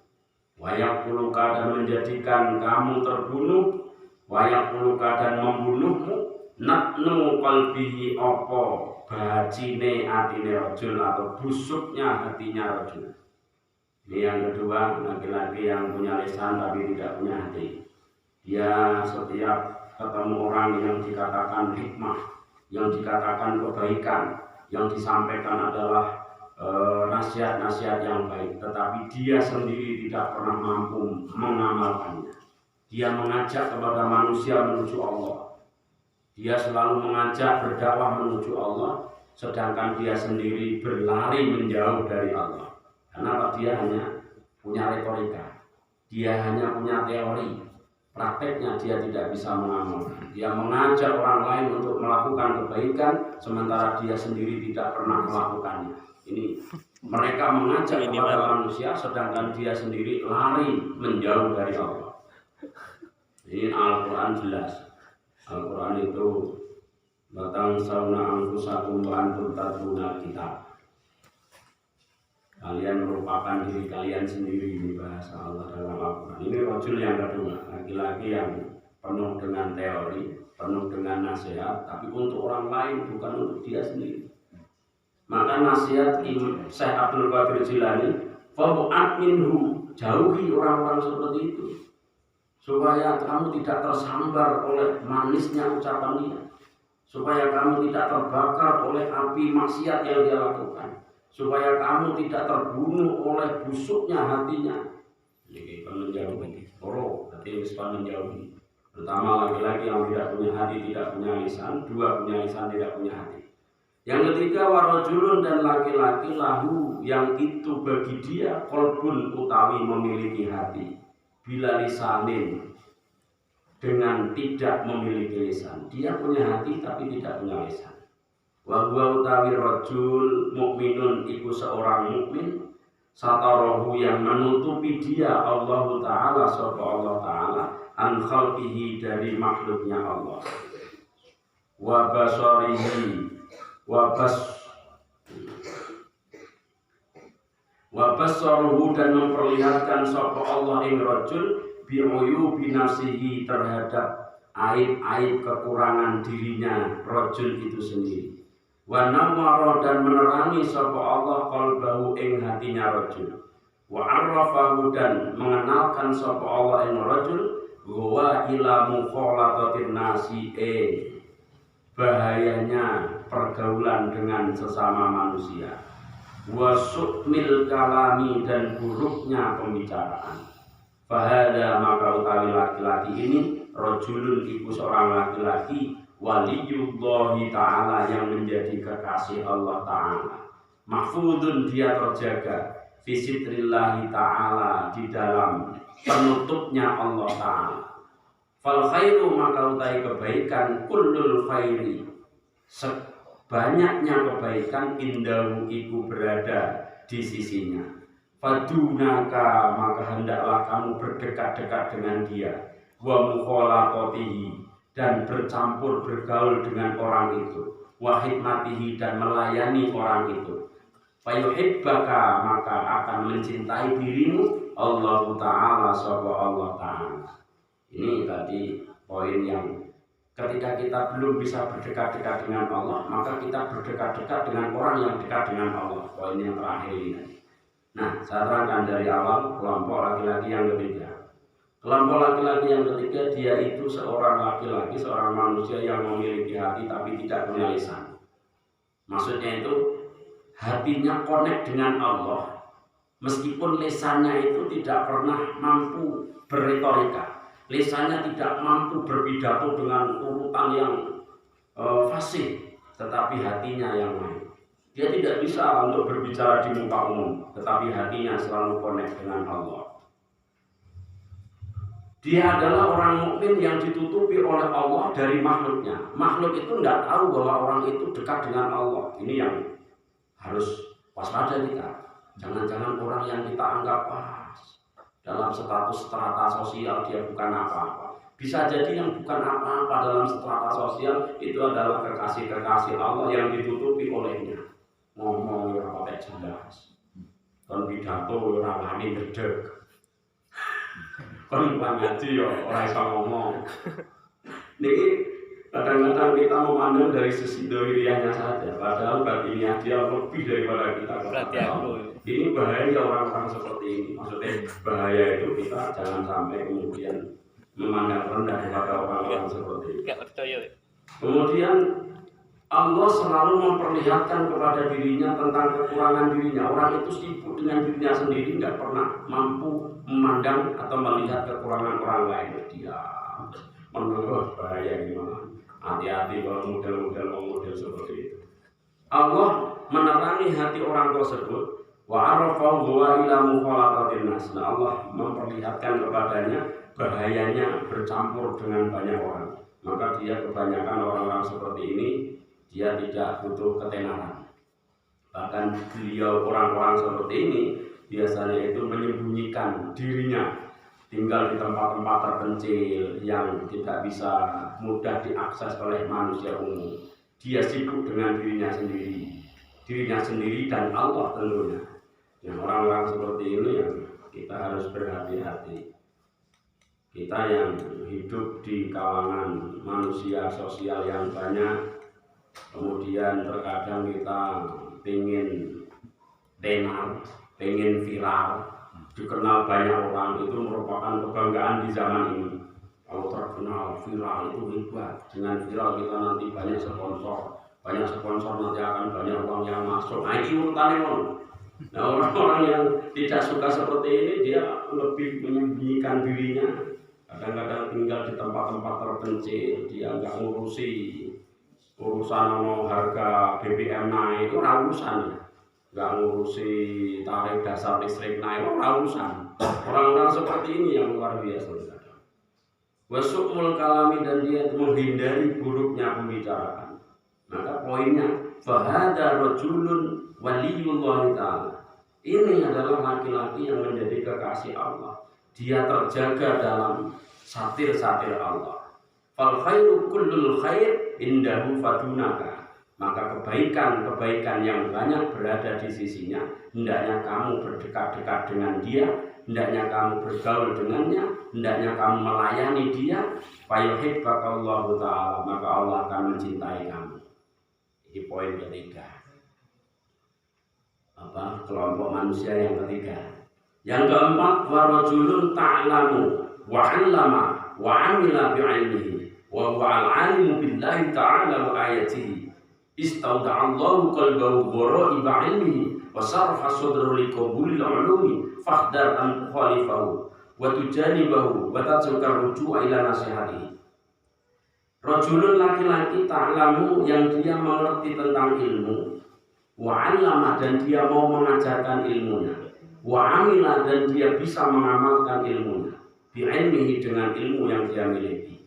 Wayakuluka, dan menjadikan kamu terbunuh, wayakuluka, dan membunuhmu, natnu qalbihi, opo bacine atine rajul, atau busuknya hatinya rajul. Ini yang kedua, laki-laki yang punya lisan tapi tidak punya hati. Dia setiap ketemu orang yang dikatakan hikmah, yang dikatakan kebaikan, yang disampaikan adalah nasihat-nasihat yang baik, tetapi dia sendiri tidak pernah mampu mengamalkannya. Dia mengajak kepada manusia menuju Allah. Dia selalu mengajak berdakwah menuju Allah, sedangkan dia sendiri berlari menjauh dari Allah. Karena dia hanya punya retorika, dia hanya punya teori, prakteknya dia tidak bisa mengamalkan. Dia mengajak orang lain untuk melakukan kebaikan, sementara dia sendiri tidak pernah melakukannya. Ini mereka mengajak kepada manusia, sedangkan dia sendiri lari menjauh dari Allah. Ini Al-Quran jelas. Al-Quran itu batang sauna angkusakum wa antum tatluna kitab. Kalian merupakan diri kalian sendiri, ini bahasa Allah dalam Al-Quran. Ini rajul yang kedua, laki-laki yang penuh dengan teori, penuh dengan nasihat, tapi untuk orang lain, bukan untuk dia sendiri. Maka nasihat Syekh Abdul Qadir Jilani, fabu'at minhu, jauhi orang-orang seperti itu, supaya kamu tidak tersambar oleh manisnya ucapan dia, supaya kamu tidak terbakar oleh api maksiat yang dia lakukan, supaya kamu tidak terbunuh oleh busuknya hatinya. Jadi menjauhi, berarti menjauhi. Pertama, laki-laki yang tidak punya hati, tidak punya lisan. Dua, punya lisan, tidak punya hati. Yang ketiga, warajulun, dan laki-laki lahu, yang itu bagi dia qalbun, utawi memiliki hati, bila lisanin, dengan tidak memiliki lisan. Dia punya hati tapi tidak punya lisan. Wa huwa utawi rajul mukminun, iku seorang mukmin, satarahu, yang menutupi dia Allah Ta'ala, sapa Allah Ta'ala, an khalqihi, dari makhluknya Allah, wa basarihi, wa basaruhu, dan memperlihatkan sapa Allah ing rajul bi'uyubi nafsihi, terhadap aib-aib kekurangan dirinya rajul itu sendiri. Wa nawwara, dan menerangi sapa Allah qalbahu ing hatinya rajul. wa arrafahu dan mengenalkan sapa Allah ing rajul wa ila mukhalatatin nasi bahayanya pergaulan dengan sesama manusia, wa su'mil kalami dan buruknya pembicaraan. Fahada maka utawi laki-laki ini rajulun iku seorang laki-laki waliyullahi ta'ala yang menjadi kekasih Allah ta'ala, mahfudun dia terjaga fi sitrillahi ta'ala di dalam penutupnya Allah ta'ala. Fal khairu maka utawi kebaikan kullul khairi sebanyaknya kebaikan indahu iku berada di sisinya. Fadunaka maka hendaklah kamu berdekat-dekat dengan dia, wa mukhalaqatihi dan bercampur bergaul dengan orang itu, wa khidmatihi dan melayani orang itu. Fayuhibbaka maka akan mencintai dirimu Allah Ta'ala sapa Allah Ta'ala. Ini tadi poin yang ketika kita belum bisa berdekat-dekat dengan Allah, maka kita berdekat-dekat dengan orang yang dekat dengan Allah. Poin yang terakhir ini. Nah, saya terangkan dari awal kelompok laki-laki yang ketiga. Kelompok laki-laki yang ketiga, dia itu seorang laki-laki, seorang manusia yang memiliki hati tapi tidak punya lisan. Maksudnya itu hatinya connect dengan Allah, meskipun lisannya itu tidak pernah mampu berretorika, lisannya tidak mampu berpidato dengan urutan yang fasih, tetapi hatinya yang lain. Dia tidak bisa untuk berbicara di muka umum, tetapi hatinya selalu connect dengan Allah. Dia adalah orang mukmin yang ditutupi oleh Allah dari makhluknya. Makhluk itu tidak tahu bahwa orang itu dekat dengan Allah. Ini yang harus waspada kita. Jangan-jangan orang yang kita anggap dalam status strata sosial dia bukan apa-apa. Bisa jadi yang bukan apa-apa dalam strata sosial itu adalah kekasih-kekasih Allah yang ditutupi olehnya. Ngomong ora pakai jelas. Kon pidato ora wani gedeg. Kon ngaji yo ora iso ngomong. Niki kadang-kadang kita memandang dari sisi dohiriyahnya saja, padahal batiniah dia lebih daripada kita. Ini bahaya orang-orang seperti ini. Maksudnya bahaya itu kita jangan sampai kemudian memandang rendah kepada orang-orang seperti ini. Kemudian Allah selalu memperlihatkan kepada dirinya tentang kekurangan dirinya. Orang itu sibuk dengan dirinya sendiri, tidak pernah mampu memandang atau melihat kekurangan orang lain. Dia menurut bahaya gimana? Hati-hati kalau model seperti itu. Allah menerangi hati orang tersebut. Wa arafahu wa ila mukhalatatin nas. Allah memperlihatkan kepadanya bahayanya bercampur dengan banyak orang. Maka dia kebanyakan orang-orang seperti ini dia tidak butuh ketenaran. Bahkan beliau orang-orang seperti ini biasanya itu menyembunyikan dirinya, tinggal di tempat-tempat terpencil yang tidak bisa mudah diakses oleh manusia umum. Dia sibuk dengan dirinya sendiri dan Allah tentunya. Yang orang-orang seperti ini yang kita harus berhati-hati. Kita yang hidup di kalangan manusia sosial yang banyak, kemudian terkadang kita pengen tenar, pengen viral, dikenal banyak orang, itu merupakan kebanggaan di zaman ini. Kalau terkenal viral itu hebat. Dengan viral kita nanti banyak sponsor nanti akan banyak uang yang masuk. Nah ini urutannya. Nah orang-orang yang tidak suka seperti ini dia lebih menyembunyikan dirinya. Kadang-kadang tinggal di tempat-tempat terpencil, dia nggak ngurusi urusan mau harga BBM naik, itu urusan, nggak ngurusi tarif dasar listrik naik, itu urusan. Orang-orang seperti ini yang luar biasa. Wasukmul kalami dan dia menghindari buruknya pembicaraan. Maka poinnya, fahada rajulun waliyullahi ta'ala. Ini adalah laki-laki yang menjadi kekasih Allah. Dia terjaga dalam satir-satir Allah. Fal khairu kullul khair indahu fadunaka. Maka kebaikan-kebaikan yang banyak berada di sisinya. Hendaknya kamu berdekat-dekat dengan dia, hendaknya kamu bergaul dengannya, hendaknya kamu melayani dia. Fayuhibbakallahu ta'ala, maka Allah akan mencintai kamu. Ini poin ketiga. Kelompok manusia yang ketiga. Yang keempat, wa rajulun ta'lamu wa 'allama wa 'amila bi'ilmihi wa huwa al-'alimu billahi ta'ala wa ayatihi. Istauda'allahu qalbahu ghara'iba 'ilmihi wa sarfa sadrahu liqabulil 'ulumi fakhdar an tukhalifahu wa tujanibahu wa tajukar ruju'a ila nasihatihi. Rajulun laki-laki ta'lamu yang dia mengerti tentang ilmu, wa 'allama dan dia mau mengajarkan ilmunya, wa 'amila dan dia bisa mengamalkan ilmunya, bi ilmihi dengan ilmu yang dia miliki.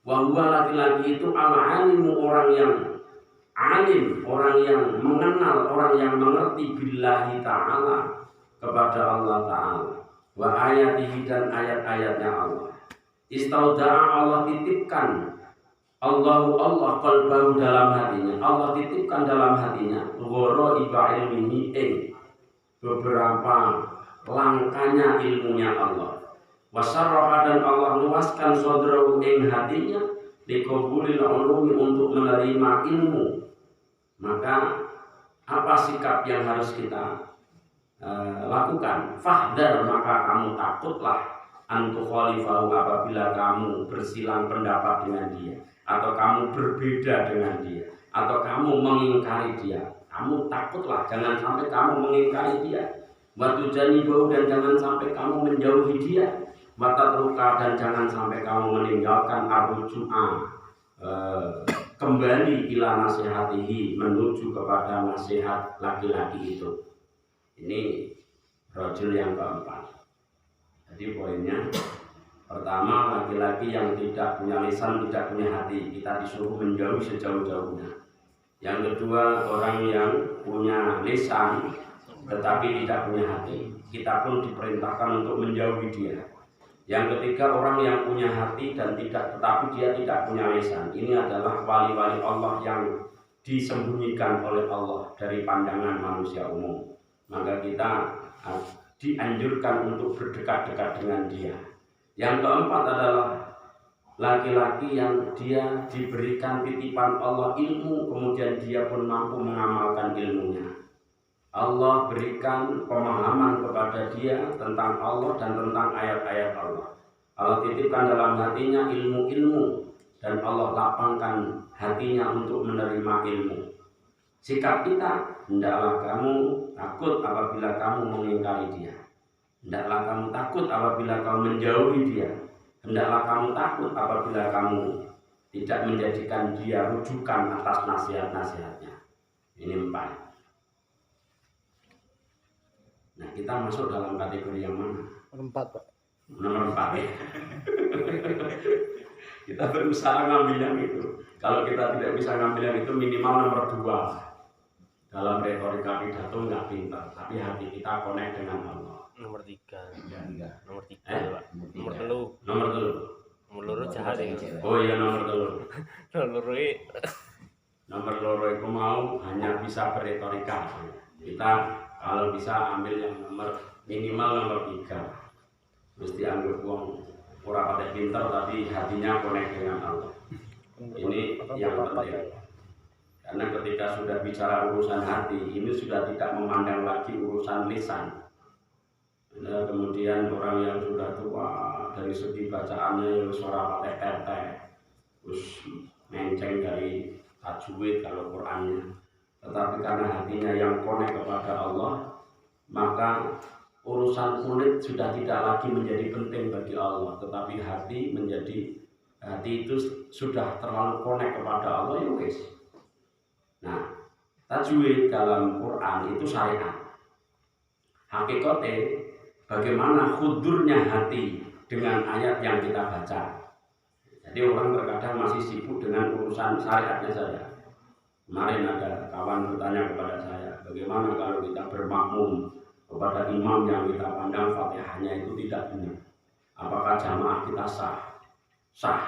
Wa huwa laki-laki itu al-alimu orang yang alim, orang yang mengenal, orang yang mengerti billahi ta'ala kepada Allah Ta'ala, wa ayatihi dan ayat-ayatnya Allah. Istauda'a Allah titipkan Allah qalbahu dalam hatinya, Allah titipkan dalam hatinya ghara'iba ilmihi beberapa langkahnya ilmunya Allah. Wasarraha dan Allah luaskan sadrahu ing hatinya liqabulil ulumi untuk menerima ilmu. Maka apa sikap yang harus kita lakukan? Fahdar, maka kamu takutlah antu khalifahu apabila kamu bersilang pendapat dengan dia, atau kamu berbeda dengan dia, atau kamu mengingkari dia. Kamu takutlah, jangan sampai kamu mengingkari dia. Watu janibau, dan jangan sampai kamu menjauhi dia. Mata terluka, dan jangan sampai kamu meninggalkan arujua, kembali ila nasihatihi, menuju kepada nasihat laki-laki itu. Ini rajul yang keempat. Jadi poinnya, pertama, laki-laki yang tidak punya lisan, tidak punya hati, kita disuruh menjauhi sejauh-jauhnya. Yang kedua, orang yang punya lisan tetapi tidak punya hati, kita pun diperintahkan untuk menjauhi dia. Yang ketiga, orang yang punya hati dan tetapi dia tidak punya lisan. Ini adalah wali-wali Allah yang disembunyikan oleh Allah dari pandangan manusia umum. Maka kita dianjurkan untuk berdekat-dekat dengan dia. Yang keempat adalah laki-laki yang dia diberikan titipan Allah ilmu, kemudian dia pun mampu mengamalkan ilmunya. Allah berikan pemahaman kepada dia tentang Allah dan tentang ayat-ayat Allah. Allah titipkan dalam hatinya ilmu-ilmu dan Allah lapangkan hatinya untuk menerima ilmu. Sikap kita, hendaklah kamu takut apabila kamu mengingkari dia. Hendaklah kamu takut apabila kamu menjauhi dia. Hendaklah kamu takut apabila kamu tidak menjadikan dia rujukan atas nasihat-nasihatnya. Ini 4. Nah, kita masuk dalam kategori yang mana? Nomor 4, Pak. Nomor 4 ya. Kita berusaha ngambil yang itu. Kalau kita tidak bisa ngambil yang itu, minimal nomor 2. Dalam retorika pidato nggak pintar, tapi hati kita connect dengan Allah. Nomor 3. Enggak. Nomor 3, Pak. Nomor 3. Nomor 3. Nomor 2 jahat ya. Oh iya, nomor 3. Nomor 2 Nomor 2 itu mau hanya bisa berretorika. Kita kalau bisa ambil yang minimal nomor 3. Mesti anggap uang kurang pada pintar tapi hatinya connect dengan Allah. Ini yang penting. Karena ketika sudah bicara urusan hati, ini sudah tidak memandang lagi urusan lisan. Nah, kemudian orang yang sudah tua dari segi bacaannya yang suara patek-patek, terus menceng dari tajwid kalau Qurannya. Tetapi karena hatinya yang connect kepada Allah, maka urusan kulit sudah tidak lagi menjadi penting bagi Allah, tetapi hati itu sudah terlalu connect kepada Allah, ya wis. Nah, tajwid dalam Quran itu syariat. Hakikatnya bagaimana hudurnya hati dengan ayat yang kita baca. Jadi orang terkadang masih sibuk dengan urusan syariatnya saja. Kemarin ada kawan bertanya kepada saya, bagaimana kalau kita bermakmum kepada imam yang kita pandang Fatihahnya itu tidak benar? Apakah jamaah kita sah? Sah.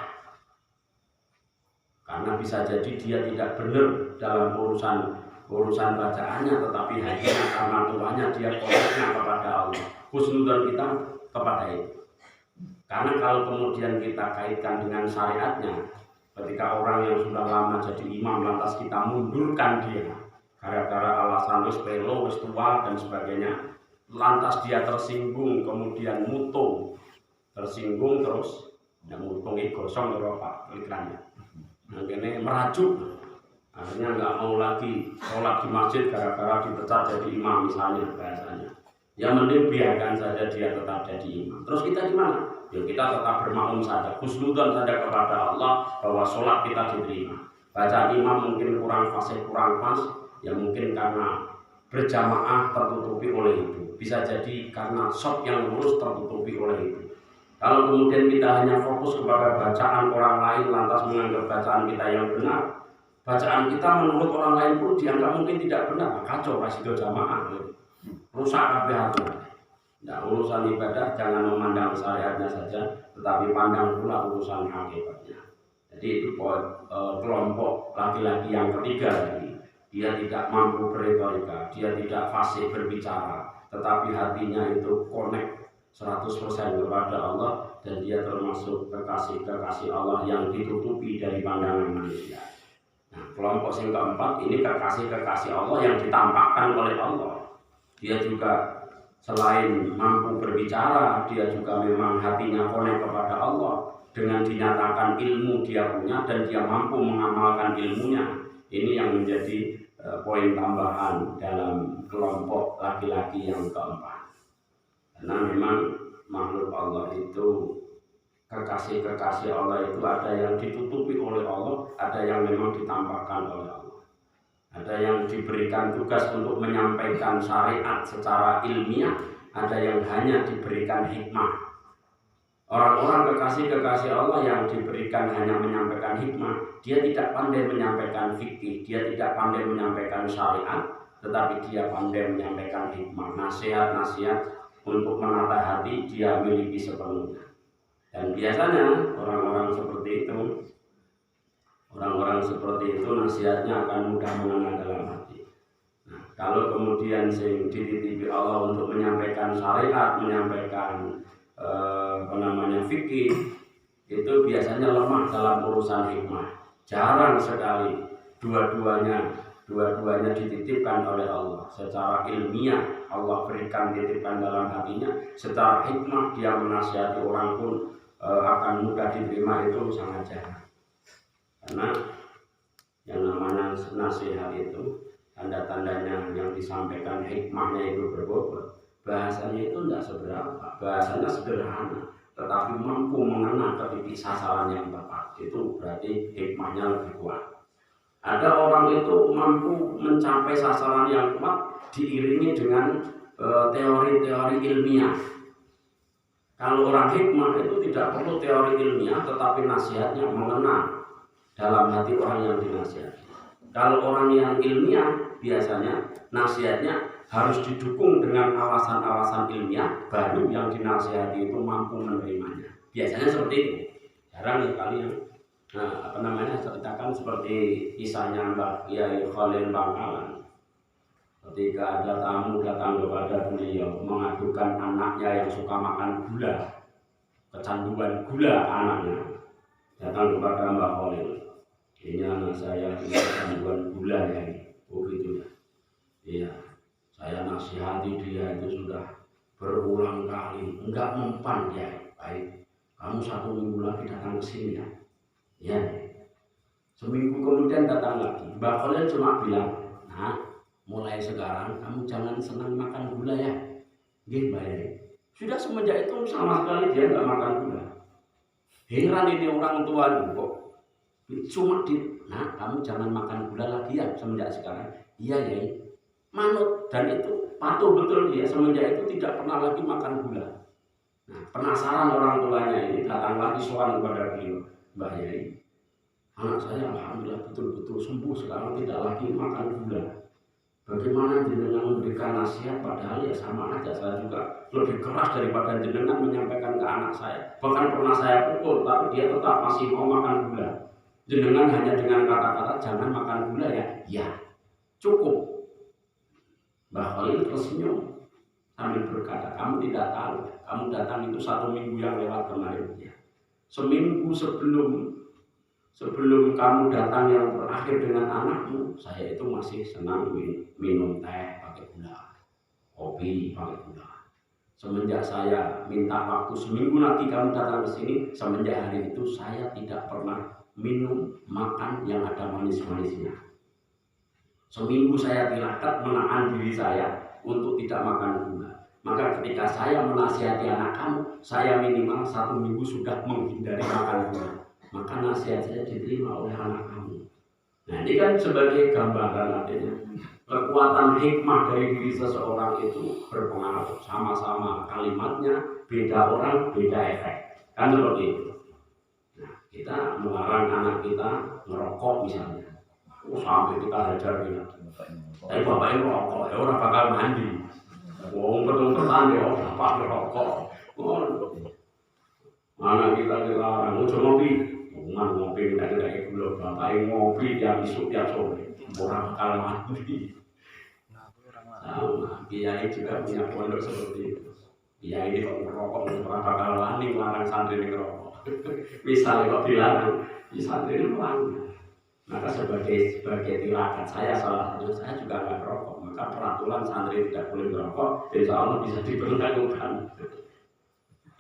Karena bisa jadi dia tidak benar dalam urusan bacaannya, tetapi hanya karena tuanya dia koneknya kepada Allah. Husnudzon kita kepada itu. Karena kalau kemudian kita kaitkan dengan syariatnya, ketika orang yang sudah lama jadi imam lantas kita mundurkan dia gara-gara alasan wis pelo, wis tua dan sebagainya, lantas dia tersinggung, kemudian mutung, tersinggung terus, ya mutungi gosong terus pak pikirannya, nah ini merajuk, akhirnya nggak mau lagi sholat di masjid gara-gara dipecat jadi imam misalnya bahasanya. Ya mending biarkan saja dia tetap jadi imam. Terus kita gimana? Ya kita tetap bermakmum saja, husnudzon saja kepada Allah bahwa sholat kita diterima. Baca imam mungkin kurang fasih, kurang pas, ya mungkin karena berjamaah tertutupi oleh itu. Bisa jadi karena shop yang lurus tertutupi oleh itu. Kalau kemudian kita hanya fokus kepada bacaan orang lain lantas menganggap bacaan kita yang benar, bacaan kita menurut orang lain pun dianggap mungkin tidak benar, kacau pas itu jamaah, rusak kabeh aturan. Nah, urusan ibadah jangan memandang syariatnya saja, tetapi pandang pula urusan hakikatnya. Jadi itu kelompok laki-laki yang ketiga tadi. Dia tidak mampu berretorika, dia tidak fasih berbicara, tetapi hatinya itu connect 100% kepada Allah, dan dia termasuk kekasih-kekasih Allah yang ditutupi dari pandangan manusia. Nah, kelompok yang keempat ini kekasih-kekasih Allah yang ditampakkan oleh Allah. Dia juga selain mampu berbicara, dia juga memang hatinya connect kepada Allah. Dengan dinyatakan ilmu dia punya dan dia mampu mengamalkan ilmunya. Ini yang menjadi poin tambahan dalam kelompok laki-laki yang keempat. Karena memang makhluk Allah itu, kekasih-kekasih Allah itu ada yang ditutupi oleh Allah, ada yang memang ditampakkan oleh Allah. Ada yang diberikan tugas untuk menyampaikan syariat secara ilmiah, ada yang hanya diberikan hikmah. Orang-orang kekasih-kekasih Allah yang diberikan hanya menyampaikan hikmah, dia tidak pandai menyampaikan fikih, dia tidak pandai menyampaikan syariat, tetapi dia pandai menyampaikan hikmah, nasihat-nasihat untuk menata hati dia miliki sepenuhnya. Dan biasanya orang-orang seperti itu nasihatnya akan mudah mengena dalam hati. Nah, kalau kemudian dititipi Allah untuk menyampaikan syariat, menyampaikan fikih, itu biasanya lemah dalam urusan hikmah. Jarang sekali dua-duanya dititipkan oleh Allah secara ilmiah. Allah berikan titipan dalam hatinya, secara hikmah dia menasihati orang pun akan mudah diterima, itu sangat jarang. Karena yang namanya nasihat itu tanda-tandanya yang disampaikan hikmahnya itu berbobot. Bahasanya itu tidak seberapa, bahasanya sederhana, tetapi mampu mengena ke titik sasaran yang tepat. Itu berarti hikmahnya lebih kuat. Ada orang itu mampu mencapai sasaran yang kuat diiringi dengan teori-teori ilmiah. Kalau orang hikmah itu tidak perlu teori ilmiah, tetapi nasihatnya mengena dalam hati orang yang dinasihati. Kalau orang yang ilmiah, biasanya nasihatnya harus didukung dengan alasan-alasan ilmiah, baru yang dinasihati itu mampu menerimanya. Biasanya seperti itu. Jarang sekali yang ceritakan seperti kisahnya Mbak Kiai Khalil Bangkalan. Ketika ada tamu datang kepada beliau mengadukan anaknya yang suka makan gula, kecanduan gula anaknya, datang kepada Mbak Khalil. Ini anak saya kecanduan gula ya. Oh gitu ya. Iya. Saya nasihati dia itu sudah berulang kali, enggak mempan ya. Baik, kamu 1 minggu lagi datang ke sini ya. Ya. Seminggu kemudian datang lagi. Mbak Khalil cuma bilang, nah, mulai sekarang kamu jangan senang makan gula ya. Nggih, Mbak. Sudah semenjak itu sama sekali dia enggak makan gula. Heran ini orang tua kok. Cuma nah, kamu jangan makan gula lagi ya semenjak sekarang. Iya ya. Manut, dan itu patuh betul dia, semenjak itu tidak pernah lagi makan gula. Nah, penasaran orang tuanya ini datang lagi soal kepada beliau, Mbah Yai, anak saya alhamdulillah betul-betul sembuh, sekarang tidak lagi makan gula. Bagaimana jenengan memberikan nasihat, padahal ya sama aja, saya juga lebih keras daripada jenengan menyampaikan ke anak saya. Bahkan pernah saya pukul, tapi dia tetap masih mau makan gula. Jenengan hanya dengan kata-kata jangan makan gula ya, ya cukup. Mbah Khalil tersenyum sambil berkata, kamu tidak tahu, kamu datang itu 1 minggu yang lewat kemarin ya. Seminggu sebelum kamu datang yang terakhir dengan anakmu, saya itu masih senang minum teh pakai gula. kopi pakai gula. Semenjak saya minta waktu seminggu nanti kamu datang ke sini, semenjak hari itu saya tidak pernah minum makan yang ada manis-manisnya. Seminggu saya tirakat menahan diri saya untuk tidak makan gula. Maka ketika saya menasihati anak kamu, saya minimal 1 minggu sudah menghindari makan gula. Maka nasihat saya diterima oleh anak kamu. Nah ini kan sebagai gambaran artinya kekuatan hikmah dari diri seseorang itu berpengaruh. Sama-sama kalimatnya, beda orang, beda efek. Kan seperti itu. Nah, kita melarang anak kita ngerokok misalnya. Sampai kita hajar dia. Tapi bapaknya ngerokok, ya orang bakal mandi. Wong betul-betul ya bapak ngerokok. Mana kita dilarang, mau ngopi. Ngopi tidak gula, bapaknya ngopi tiap isu tiap sore. Orang bakal mandi. Sama, kiai juga punya pondok seperti itu. Kiai ini kok merokok, orang bakal wani melarang santri ngerokok. Misalnya kok dilarang, di santri melarang. Maka sebagai tirakat saya salah satu saya juga nggak merokok. Maka peraturan santri tidak boleh merokok, insya Allah bisa diberlakukan.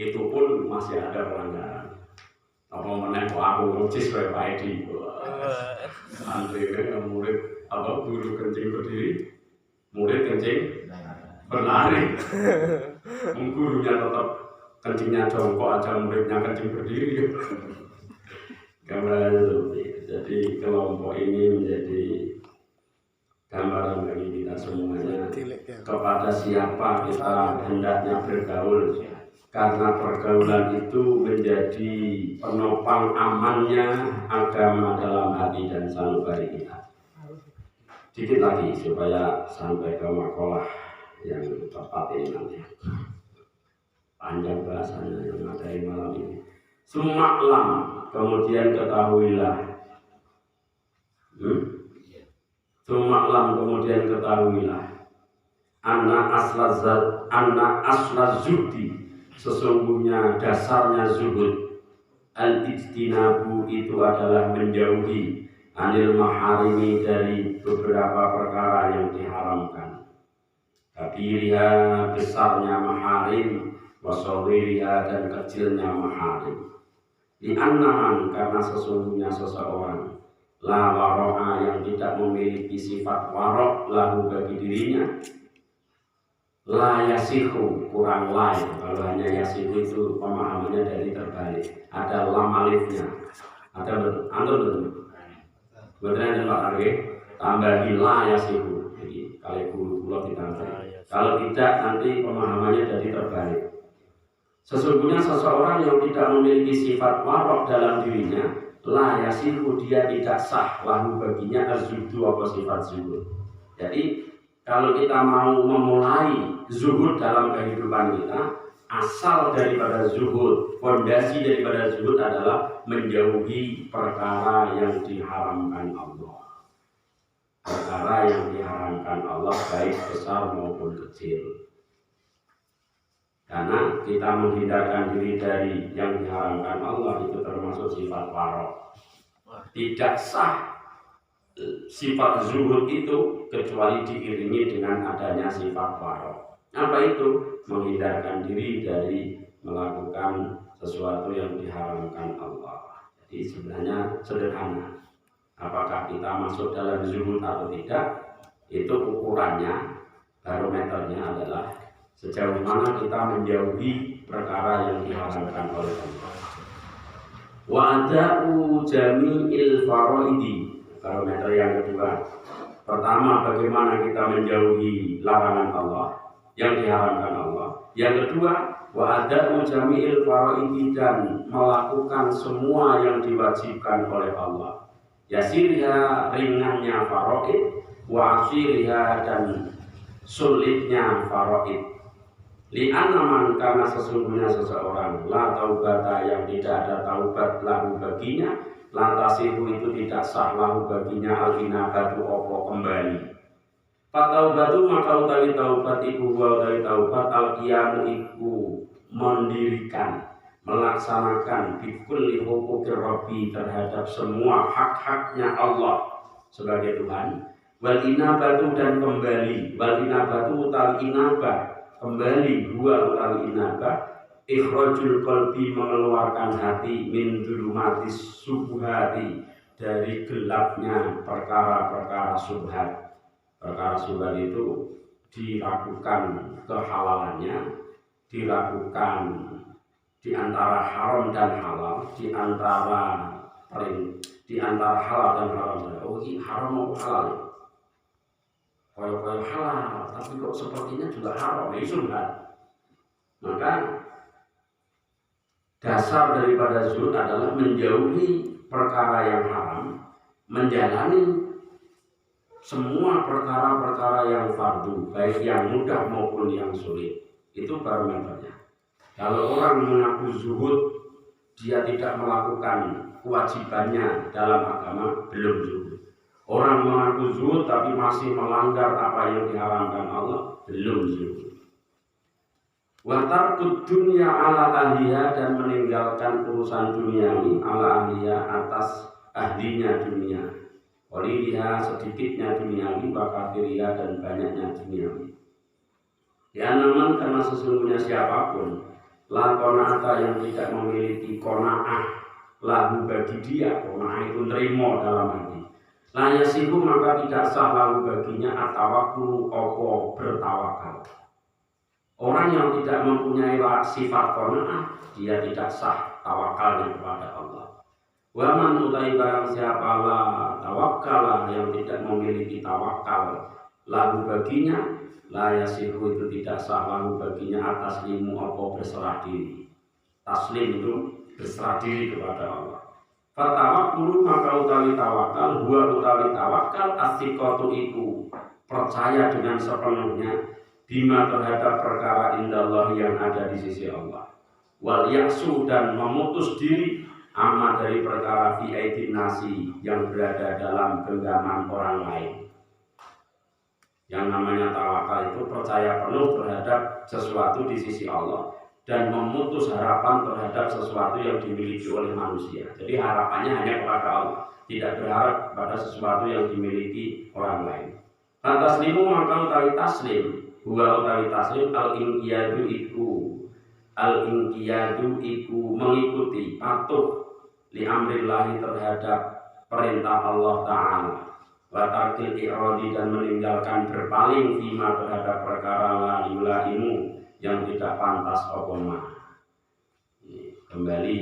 Itu pun masih ada pelanggaran. Apa menengok aku ngurus supaya Pak Edi. Santri yang murid atau guru kencing berdiri. Murid kencing berlari, gurunya tetap kencingnya jongkok aja, muridnya kencing berdiri. Gambaran seperti itu. Jadi kelompok ini menjadi gambaran bagi kita semuanya kepada siapa kita hendaknya bergaul, karena pergaulan itu menjadi penopang amannya agama dalam hati dan sanubari kita. Sedikit lagi supaya sampai ke makalah yang tepat ini nanti. Panjang bahasanya yang ada di malam ini. Sumaklam, kemudian ketahuilah. Sumaklam, kemudian ketahuilah. Anna asla zuhdi, sesungguhnya dasarnya zuhud. Al-ijtinabu itu adalah menjauhi anil maharimi, dari beberapa perkara yang diharamkan. Kabiriha, besarnya maharim, wasawiriha, dan kecilnya maharim. Li'annaman, karena sesungguhnya seseorang la waro'a, yang tidak memiliki sifat warok lahu bagi dirinya, la yasihu, kurang lain. Kalau hanya yasihu itu pemahamannya dari terbalik, ada lam alifnya, ada betul. Sebenarnya Pak Arge tambahi la yasihu. Jadi kalau guru ditambah. Kalau tidak nanti pemahamannya jadi terbalik. Sesungguhnya seseorang yang tidak memiliki sifat warok dalam dirinya, la yasihu, dia tidak sah lahu baginya az-zuhdu, apa sifat zuhud. Jadi kalau kita mau memulai zuhud dalam kehidupan kita, asal daripada zuhud, fondasi daripada zuhud adalah menjauhi perkara yang diharamkan Allah. Perkara yang diharamkan Allah baik besar maupun kecil. Karena kita menghindarkan diri dari yang diharamkan Allah itu termasuk sifat warok. Tidak sah sifat zuhud itu kecuali diiringi dengan adanya sifat warok. Apa itu? Menghindarkan diri dari melakukan sesuatu yang diharamkan Allah. Jadi sebenarnya sederhana. Apakah kita masuk dalam zuhud atau tidak, itu ukurannya, barometernya adalah sejauh mana kita menjauhi perkara yang diharamkan oleh Allah. Wa ada'u jami'il faraidi, barometer yang kedua. Pertama, bagaimana kita menjauhi larangan Allah yang diharamkan Allah. Yang kedua, wa ada'u jami'il faraidi, dan melakukan semua yang diwajibkan oleh Allah. Yasirha, ringannya faraid, wa asirha, dan sulitnya faraid. Li'anaman, karena sesungguhnya seseorang la taubata, yang tidak ada taubat lahu baginya, lantasihu, itu tidak sah lahu baginya al-inabatu, opo kembali. Fataubatu, maka utawi taubat iku wa utawi taubat al-qiyamu iku mendirikan, melaksanakan bikulli huquqir rabbi, terhadap semua hak-haknya Allah sebagai Tuhan, Wal inabatu dan kembali. Wal inabatu utawi inabah kembali, huwa utawi inabah ikhrajul qalbi mengeluarkan hati min dzulumatis subhati dari gelapnya perkara-perkara subhat. Perkara subhat itu dilakukan kehalalannya, dilakukan di antara haram dan halal, di antara halal dan haram. Oh, ini haram mau halal. Koyo-koyo halal, tapi kok sepertinya juga haram, itu subhat. Maka dasar daripada zuhud adalah menjauhi perkara yang haram, menjalani semua perkara-perkara yang fardu, baik yang mudah maupun yang sulit. Itu parameternya. Kalau orang mengaku zuhud, dia tidak melakukan kewajibannya dalam agama, belum zuhud. Orang mengaku zuhud tapi masih melanggar apa yang diharamkan Allah, belum zuhud. Wa tarkud dunya ala ahliha dan meninggalkan urusan duniawi ala ahliha atas ahlinya dunia. Waliha sedikitnya duniawi, wa kafiriha dan banyaknya duniawi. Ya naman karena sesungguhnya siapapun la qanaata yang tidak memiliki qanaah lahu bagi dia, qanaah itu nerimo dalam hati. La yasihu maka tidak sah lahu baginya atawakkul opo bertawakal. Orang yang tidak mempunyai sifat qanaah, dia tidak sah tawakalnya kepada Allah. Wa man utai barang siapa la tawakkala yang tidak memiliki tawakal lahu baginya, la yasihu itu tidak sah lahu baginya atas limu apa berserah diri. Taslim itu berserah diri kepada Allah. Fatawakkulu maka utawi tawakal, huwa utawi tawakal as-siqatu iku percaya dengan sepenuhnya bima terhadap perkara indallah yang ada di sisi Allah. Wal yaksu dan memutus diri amma dari perkara fi aidin nasi yang berada dalam genggaman orang lain. Yang namanya tawakal itu percaya penuh terhadap sesuatu di sisi Allah dan memutus harapan terhadap sesuatu yang dimiliki oleh manusia. Jadi harapannya hanya kepada Allah, tidak berharap pada sesuatu yang dimiliki orang lain. Taslimu maka utawi taslim, huwa utawi taslim al-inqiyadu iku mengikuti patuh li amrillahi terhadap perintah Allah Ta'ala. Wa tarkil i'radi dan meninggalkan berpaling fima terhadap perkara la yulaimu yang tidak pantas opoma. Kembali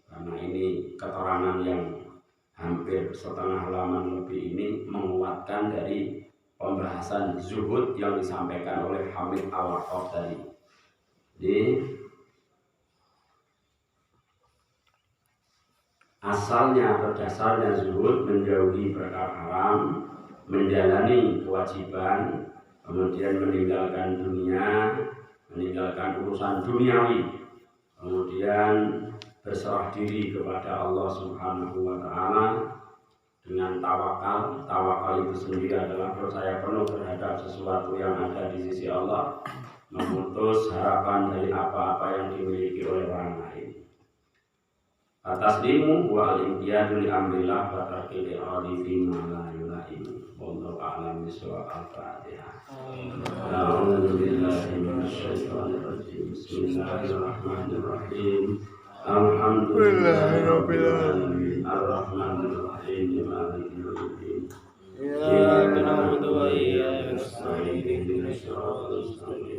karena ini keterangan yang hampir setengah halaman lebih ini menguatkan dari pembahasan zuhud yang disampaikan oleh Hamid Al-Waqaf tadi. Jadi asalnya atau dasarnya zuhud menjauhi perkara haram, menjalani kewajiban, kemudian meninggalkan dunia, meninggalkan urusan duniawi, kemudian berserah diri kepada Allah Subhanahu wa Ta'ala dengan tawakal. Tawakal itu sendiri adalah percaya penuh terhadap sesuatu yang ada di sisi Allah, memutus harapan dari apa-apa yang dimiliki oleh orang lain. Taslimu wa al-inqiyadu li amrillah wa tarkil i'radi fi ma la yulaimu. Wallahu a'lam bishawab. Al-Fatihah. A'udzu billahi minasy syaithanir rajim. Bismillahirrahmanirrahim. Alhamdulillahirabbil alamin. Arrahmanir rahim. Maliki yaumiddin. Iyyaka na'budu wa iyyaka nasta'in. Ihdinas siratal mustaqim.